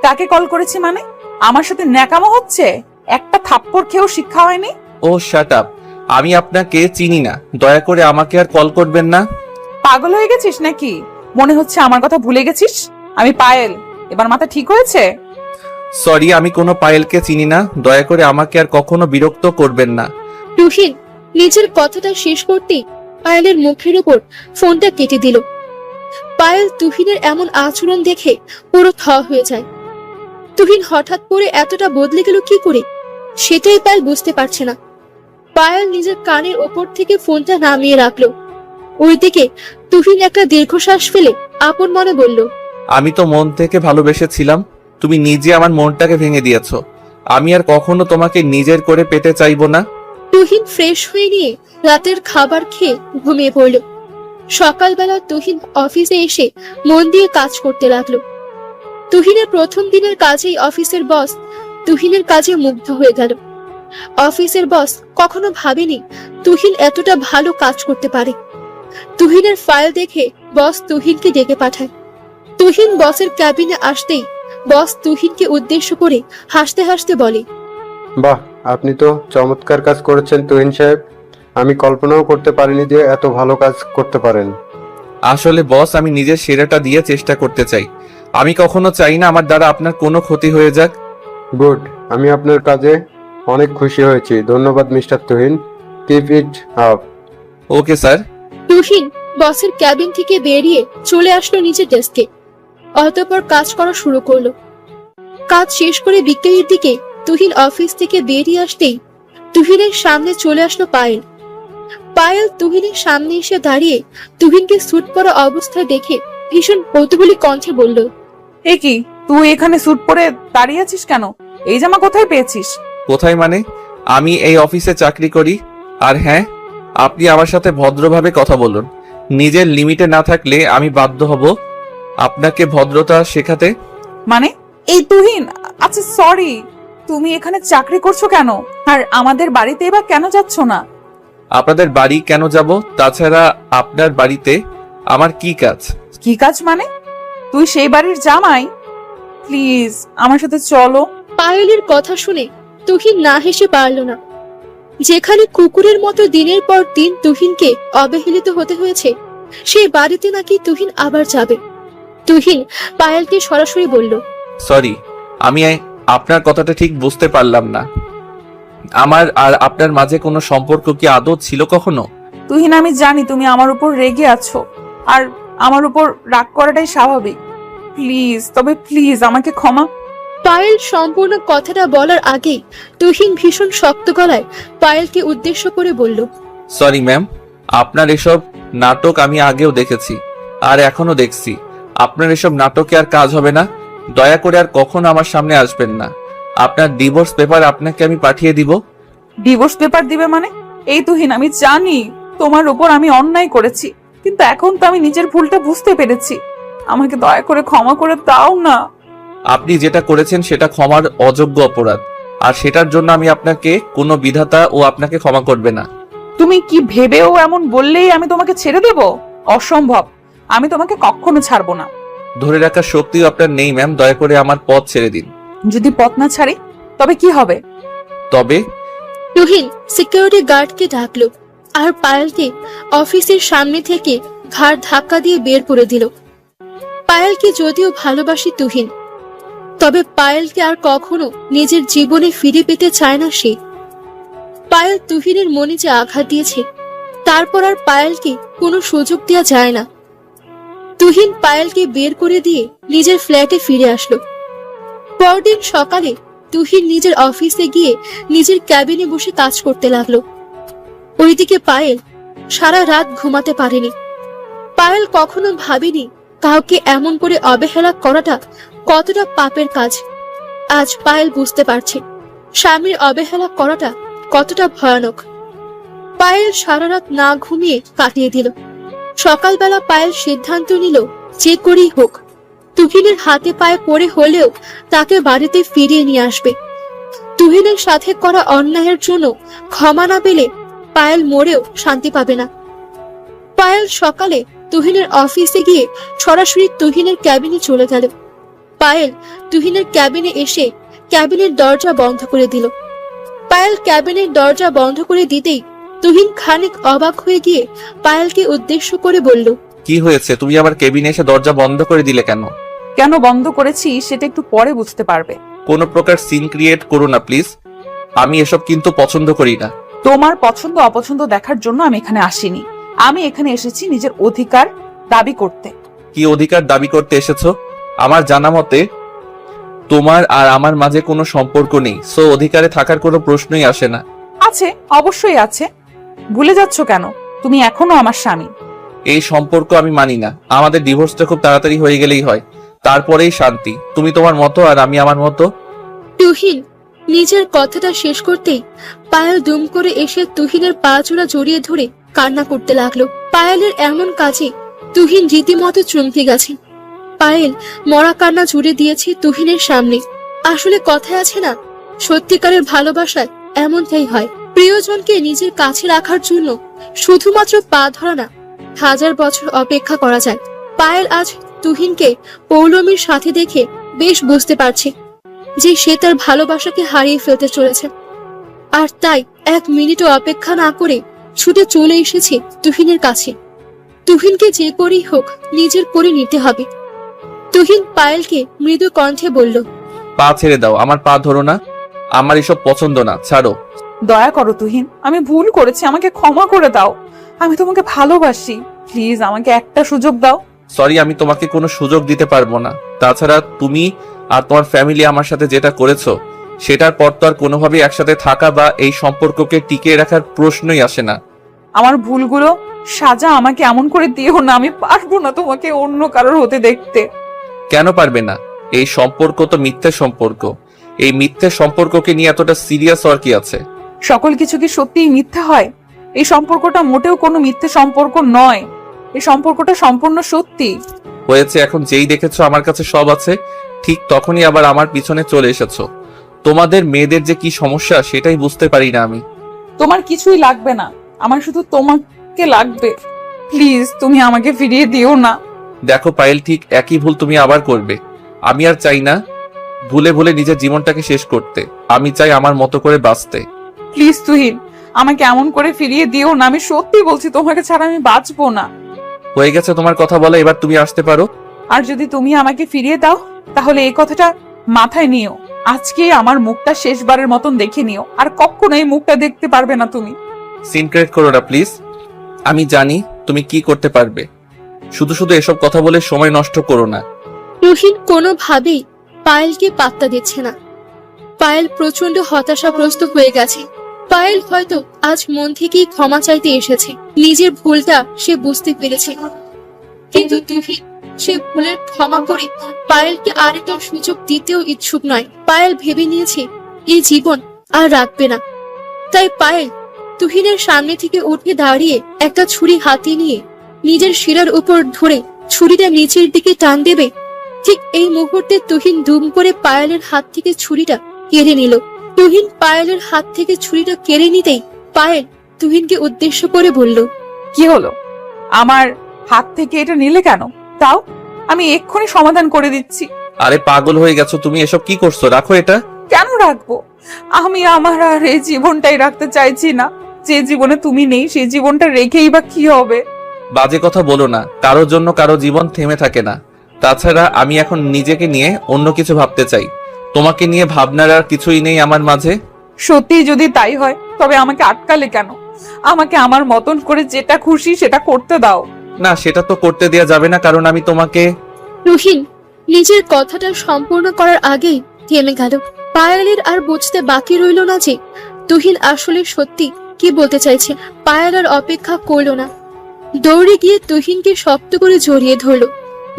কাকে কল করেছি মানে? আমার সাথে ন্যাকামো হচ্ছে? একটা থাপ্পড় খেয়েও শিক্ষা হয়নি? ও শাট আপ, আমি আপনাকে চিনি না, দয়া করে আমাকে আর কল করবেন না। পাগল হয়ে গেছিস নাকি? মনে হচ্ছে আমার কথা ভুলে গেছিস। আমি পায়েল, এবার মাথা ঠিক হয়েছে? সরি, আমি কোনো পায়েলকে চিনি না, দয়া করে আমাকে আর কখনো বিরক্ত করবেন না। তুহিন নিজের কথাটা শেষ করতেই পায়েলের মুখের উপর ফোনটা কেটে দিল। পায়েল তুহিনের এমন আচরণ দেখে পুরো থ হয়ে যায়। তুহিন হঠাৎ করে এতটা বদলে গেল কি করে, সেটাই পায়েল বুঝতে পারছে না। পায়েল নিজের কানের ওপর থেকে ফোনটা নামিয়ে রাখলো। ওইদিকে তুহিন একটা দীর্ঘশ্বাস ফেলে আপন মনে বলল, আমি তো মন থেকে ভালোবেসেছিলাম, তুমি নিজে আমার মনটাকে ভেঙে দিয়েছো। আমি আর কখনো তোমাকে নিজের করে পেতে চাইবো না। তুহিন ফ্রেশ হয়ে নিয়ে রাতের খাবার খেয়ে ঘুমিয়ে পড়ল। সকালবেলা তুহিন অফিসে এসে মন দিয়ে কাজ করতে লাগলো। তুহিনের প্রথম দিনের কাজেই অফিসের বস তুহিনের কাজে মুগ্ধ হয়ে গেল। অফিসের বস কখনো ভাবেনি তুহিন এতটা ভালো কাজ করতে পারে। তুহিনের ফাইল দেখে বস তুহিনকে ডেকে পাঠায়। তুহিন বসের ক্যাবিনে আসতেই বস তুহিনকে উদ্দেশ্য করে হাসতে হাসতে বলে, বাহ, আপনি তো চমৎকার কাজ করেছেন তুহিন সাহেব। আমি কল্পনাও করতে পারিনি যে এত ভালো কাজ করতে পারেন। আসলে বস, আমি নিজের সেরাটা দিয়ে চেষ্টা করতে চাই। আমি কখনো চাই না আমার দ্বারা আপনার কোনো ক্ষতি হয়ে যাক। গুড, আমি আপনার কাজে অনেক খুশি হয়েছি। ধন্যবাদ mister Tuhin, keep it up. Okay sir. Tuhin বসের ক্যাবিন থেকে বেরিয়ে চলে আসলো নিজের ডেস্কে। অতঃপর কাজ করা শুরু করলো। কাজ শেষ করে বিকেলের দিকে তুহিন অফিস থেকে বেরিয়ে আসতেই তুহিনের সামনে চলে আসলো পায়েল। পায়েল তুহিনের সামনে এসে দাঁড়িয়ে তুহিনকে স্যুট পরা অবস্থায় দেখে ভীষণ কৌতূহলী কণ্ঠে বলল, এ কি, তুই এখানে স্যুট পরে দাঁড়িয়ে আছিস কেন? এই জামা কোথায় পেয়েছিস? কোথায় মানে? আমি এই অফিসে চাকরি করি। আর হ্যাঁ, আপনি আমার সাথে ভদ্রভাবে কথা বলুন। নিজের লিমিটে না থাকলে আমি বাধ্য হব আপনাকে ভদ্রতা শেখাতে। মানে? এই তুহিন, আচ্ছা সরি, তুমি এখানে চাকরি করছো কেন? আর আমাদের বাড়িতে এবার কেন যাচ্ছ না? আপনাদের বাড়ি কেন যাব? তাছাড়া আপনার বাড়িতে আমার কি কাজ? কি কাজ মানে? তুই সেই বাড়ির জামাই? প্লিজ আমার সাথে চলো। পায়েলের কথা শুনে তুহিন না হেসে পারল না। যেখানে কুকুরের মতো দিনের পর দিন তুহিনকে অবহেলিত হতে হয়েছে, সেই বাড়িতে নাকি তুহিন আবার যাবে। তুহিন পায়েলকে সরাসরি বলল, সরি, আমি আপনার কথাটা ঠিক বুঝতে পারলাম না। আমার আর আপনার মাঝে কোনো সম্পর্ক কি আদৌ ছিল কখনো? তুহিন, আমি জানি তুমি আমার উপর রেগে আছো, আর আমার উপর রাগ করাটাই স্বাভাবিক। প্লিজ, তবে প্লিজ আমাকে ক্ষমা। পায়েল সম্পূর্ণ কথাটা বলার আগেই তুহিন ভীষণ শক্ত গলায় পায়েলকে উদ্দেশ্য করে বলল, সরি ম্যাম, আপনার এসব নাটক আমি আগেও দেখেছি আর এখনো দেখছি। আপনার এসব নাটকে আর কাজ হবে না। দয়া করে আর কখনো আমার সামনে আসবেন না। আপনার ডিভোর্স পেপার আপনাকে আমি পাঠিয়ে দিব। ডিভোর্স পেপার দিবে মানে? এই তুহিন, আমি জানি তোমার উপর আমি অন্যায় করেছি, কিন্তু এখন তো আমি নিজের ভুলটা বুঝতে পেরেছি। আমাকে দয়া করে ক্ষমা করে দাও না। আপনি যেটা করেছেন সেটা ক্ষমার অযোগ্য অপরাধ, আর সেটার জন্য আমি আপনাকে কোনো বিধাতা ও আপনাকে ক্ষমা করবে না। তুমি কি ভেবেও এমন বললেই আমি তোমাকে ছেড়ে দেব? অসম্ভব, আমি তোমাকে কখনো ছাড়বো না। ধরে রাখার শক্তিও আপনার নেই ম্যাম। দয়া করে আমার পথ ছেড়ে দিন। যদি পথ না ছাড়ি তবে কি হবে? তবে তুহিন সিকিউরিটি গার্ডকে ডাকলো আর পায়েলকে অফিসের সামনে থেকে ঘাড় ধাক্কা দিয়ে বের করে দিল। পায়েলকে যদিও ভালোবাসি তুহিন, তবে পায়েলকে আর কখনো নিজের জীবনে ফিরে পেতে চায় না সে। পায়েল তুহিনের মনে যে আঘাত দিয়েছে, তারপর আর পায়েলকে কোনো সুযোগ দেওয়া যায় না। তুহিন পায়েলকে বের করে দিয়ে নিজের ফ্ল্যাটে ফিরে আসলো। পরদিন সকালে তুহিন নিজের অফিসে গিয়ে নিজের ক্যাবিনে বসে কাজ করতে লাগলো। ওইদিকে পায়েল সারা রাত ঘুমাতে পারেনি। পায়েল কখনো ভাবেনি কাউকে এমন করে অবহেলা করাটা কতটা পাপের কাজ। আজ পায়েল বুঝতে পারছে স্বামীর অবহেলা করাটা কতটা ভয়ানক। পায়েল সারা রাত না ঘুমিয়ে কাটিয়ে দিল। সকালবেলা পায়েল সিদ্ধান্ত নিল যে করেই হোক তুহিনের হাতে পায়ে পড়ে হলেও তাকে বাড়িতে ফিরিয়ে নিয়ে আসবে। তুহিনের সাথে করা অন্যায়ের জন্য ক্ষমা না পেলে পায়েল মরেও শান্তি পাবে না। পায়েল সকালে তুহিনের অফিসে গিয়ে সরাসরি তুহিনের ক্যাবিনে চলে গেল। পায়েল তুহিনের ক্যাবিনে এসে ক্যাবিনের দরজা বন্ধ করে দিল। পায়েল ক্যাবিনের দরজা বন্ধ করে দিতেই তুহিন খানিক অবাক হয়ে গিয়ে পায়েলকে উদ্দেশ্য করে বলল, কি হয়েছে? তুমি আমার কেবিনে এসে দরজা বন্ধ করে দিলে কেন? কেন বন্ধ করেছি সেটা একটু পরে বুঝতে পারবে। কোনো প্রকার সিন ক্রিয়েট করো না প্লিজ। আমি এসব কিন্তু পছন্দ করি না। তোমার পছন্দ অপছন্দ দেখার জন্য আমি এখানে আসিনি। আমি এখানে এসেছি নিজের অধিকার দাবি করতে। কি অধিকার দাবি করতে এসেছো? আমার জানা মতে তোমার আর আমার মাঝে কোনো সম্পর্ক নেই, সো অধিকারে থাকার কোনো প্রশ্নই আসে না। আছে, অবশ্যই আছে। ভুলে যাচ্ছ কেন? তুমি এখনো আমার স্বামী। এই সম্পর্ক আমি মানি না। আমাদের ডিভোর্সটা খুব তাড়াতাড়ি হয়ে গেলেই হয়, তারপরেই শান্তি। তুমি তোমার মতো আর আমি আমার মতো। তুহিন নিজের কথাটা শেষ করতেই পায়েল দুম করে এসে তুহিনের পা জোড়া জড়িয়ে ধরে কান্না করতে লাগলো। পায়েলের এমন কাজে তুহিন রীতিমতো চমকে গেছে। পায়েল মরা কান্না জুড়ে দিয়েছে তুহিনের সামনে। আসলে কথায় আছে না, সত্যিকারের ভালোবাসায় এমনটাই হয়। প্রিয়জনকে নিজের কাছে রাখার জন্য শুধুমাত্র পা ধরা না, 1000 বছর অপেক্ষা করা যায়। পায়েল আজ তুহিনকে পৌলমীর সাথে দেখে বেশ বুঝতে পারছে যে সে তার ভালোবাসাকে হারিয়ে ফেলতে চলেছে। আর তাই 1 মিনিটও অপেক্ষা না করে ছুটে চলে এসেছে তুহিনের কাছে। তুহিনকে যে করেই হোক নিজের করে নিতে হবে। তুহিন পায়েলকে মৃদু কণ্ঠে বলল, পা ছেড়ে দাও, আমার পা ধরো না। আমার এসব পছন্দ না, ছাড়ো। দয়া করো তুহিন, আমি ভুল করেছি, আমাকে ক্ষমা করে দাও। আমি তোমাকে ভালোবাসি, প্লিজ আমাকে একটা সুযোগ দাও। সরি, আমি তোমাকে কোনো সুযোগ দিতে পারবো না। তাছাড়া তুমি আর তোমার ফ্যামিলি আমার সাথে যেটা করেছো সেটার পর তো আর কোনোভাবেই একসাথে থাকা বা এই সম্পর্ককে টিকিয়ে রাখার প্রশ্নই আসে না। আমার ভুলগুলো সাজা আমাকে এমন করে দিও না। আমি পারবো না তোমাকে অন্য কারোর হতে দেখতে। কেন পারবে না? এই সম্পর্ক তো মিথ্যে সম্পর্ক। এই মিথ্যে সম্পর্ককে নিয়ে এতটা সিরিয়াস আর কি আছে? সকল কিছু কি সত্যিই মিথ্যা হয়? এই সম্পর্কটা মোটেও কোনো মিথ্যে সম্পর্ক নয়। এই সম্পর্কটা সম্পূর্ণ সত্যি। হয়েছে, এখন যেই দেখেছো আমার কাছে সব আছে, ঠিক তখনই আবার আমার পিছনে চলে এসেছো। তোমাদের মেয়েদের যে কি সমস্যা সেটাই বুঝতে পারি না আমি। তোমার কিছুই লাগবে না, আমার শুধু তোমাকে লাগবে। প্লিজ তুমি আমাকে ফিরিয়ে দিও না। দেখো পায়েল, ঠিক একই ভুল তুমি আবার করবে। আমি আর চাই না ভুলে ভুলে নিজের জীবনটাকে শেষ করতে। আমি চাই আমার মতো করে বাঁচতে। প্লিজ তুহিন, আমাকে এমন করে ফিরিয়ে দিও না। আমি সত্যি বলছি, তোমাকে ছাড়া আমি বাঁচবো না। হয়ে গেছে তোমার কথা বলা, এবার তুমি আসতে পারো। আর যদি তুমি আমাকে ফিরিয়ে দাও তাহলে এই কথাটা মাথায় নিও। আজকে আমার মুখটা শেষবারের মতন দেখে নিও, আর কখনো এই মুখটা দেখতে পারবে না তুমি। সিনক্রেট করো না প্লিজ। আমি জানি তুমি কি করতে পারবে। শুধু শুধু এসব কথা বলে সময় নষ্ট করো না। তুহিন কোনোভাবেই পায়েলকে পাত্তা দিচ্ছে না। পায়েল প্রচন্ড হতাশাগ্রস্ত হয়ে গেছে। পায়েল হয়তো আজ মন থেকেই ক্ষমা চাইতে এসেছে, নিজের ভুলটা সে বুঝতে পেরেছে। কিন্তু তুহিন সে ভুলের ক্ষমা করে পায়েলকে আরেকটা সুযোগ দিতেও ইচ্ছুক নয়। পায়েল ভেবে নিয়েছে এই জীবন আর রাখবে না। তাই পায়েল তুহিনের সামনে থেকে উঠে দাঁড়িয়ে একটা ছুরি হাতে নিয়ে নিজের শিরার উপর ধরে ছুরিটা নিচের দিকে টান দেবে। ঠিক এই মুহূর্তে তুহিন দুম করে পায়েলের হাত থেকে ছুরিটা কেড়ে নিল। তুহিন পায়েলের হাত থেকে ছুরিটা কেড়ে নিতেই পায়েল তুহিনকে উদ্দেশ্য করে বলল, কি হলো? আমার হাত থেকে এটা নিলে কেন? তাও আমি এক্ষুনি সমাধান করে দিচ্ছি। আরে পাগল হয়ে গেছো তুমি, এসব কি করছো? রাখো এটা। কেন রাখবো? আমি আমার আর এই জীবনটাই রাখতে চাইছি না। যে জীবনে তুমি নেই সেই জীবনটা রেখেই বা কি হবে? বাজে কথা বলো না। কারোর জন্য কারো জীবন থেমে থাকে না। তাছাড়া আমি এখন নিজেকে নিয়ে অন্য কিছু ভাবতে চাই। তোমাকে নিয়ে ভাবনার আর কিছুই নেই আমার মাঝে। সত্যি যদি তাই হয় তবে আমাকে আটকালে কেন? আমাকে আমার মতন করে যেটা খুশি সেটা করতে দাও। না, সেটা তো করতে দেয়া যাবে না, কারণ আমি তোমাকে। তুহিন নিজের কথাটা সম্পূর্ণ করার আগেই থেমে গেল। পায়েলের আর বুঝতে বাকি রইল না যে তুহিন আসলে সত্যি কি বলতে চাইছে। পায়েল আর অপেক্ষা করলো না, দৌড়ে গিয়ে তুহিনকে শক্ত করে জড়িয়ে ধরলো।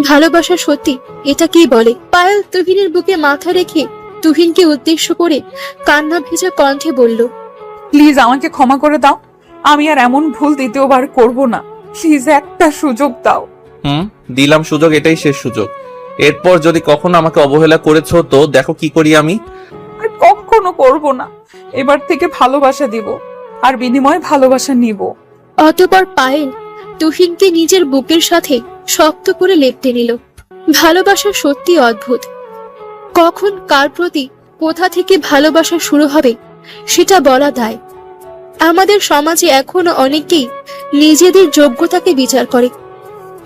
ভালোবাসা সত্যি এটা কি বলে? পায়েল তুহিনের বুকে মাথা রেখে তুহিনকে উদ্দেশ্য করে কান্না ভেজা কণ্ঠে বলল, প্লিজ আমাকে ক্ষমা করে দাও। আমি আর এমন ভুল দ্বিতীয়বার করব না। প্লিজ একটা সুযোগ দাও। দিলাম সুযোগ, এটাই শেষ সুযোগ। এরপর যদি কখনো আমাকে অবহেলা করেছো তো দেখো কি করি আমি। আর কখনো করব না। এবার থেকে ভালোবাসা দিব আর বিনিময়ে ভালোবাসা নিব। অতঃপর পায়েল তুহিনকে নিজের বুকের সাথে শক্ত করে লেপ্টে নিল। ভালোবাসা সত্যি অদ্ভুত। কখন কার প্রতি কোথা থেকে ভালোবাসা শুরু হবে সেটা বলা দায়। আমাদের সমাজে এখনো অনেকেই নিজেদের যোগ্যতাকে বিচার করে,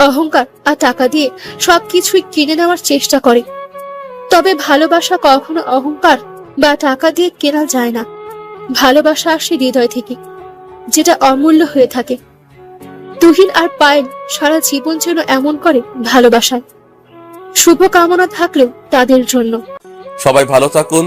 অহংকার আর টাকা দিয়ে সবকিছুই কিনে নেওয়ার চেষ্টা করে। তবে ভালোবাসা কখনো অহংকার বা টাকা দিয়ে কেনা যায় না। ভালোবাসা আসে হৃদয় থেকে, যেটা অমূল্য হয়ে থাকে। তুহিন আর পায়েল সারা জীবন যেন এমন করে ভালোবাসায়। শুভকামনা থাকলেও তাদের জন্য। সবাই ভালো থাকুন।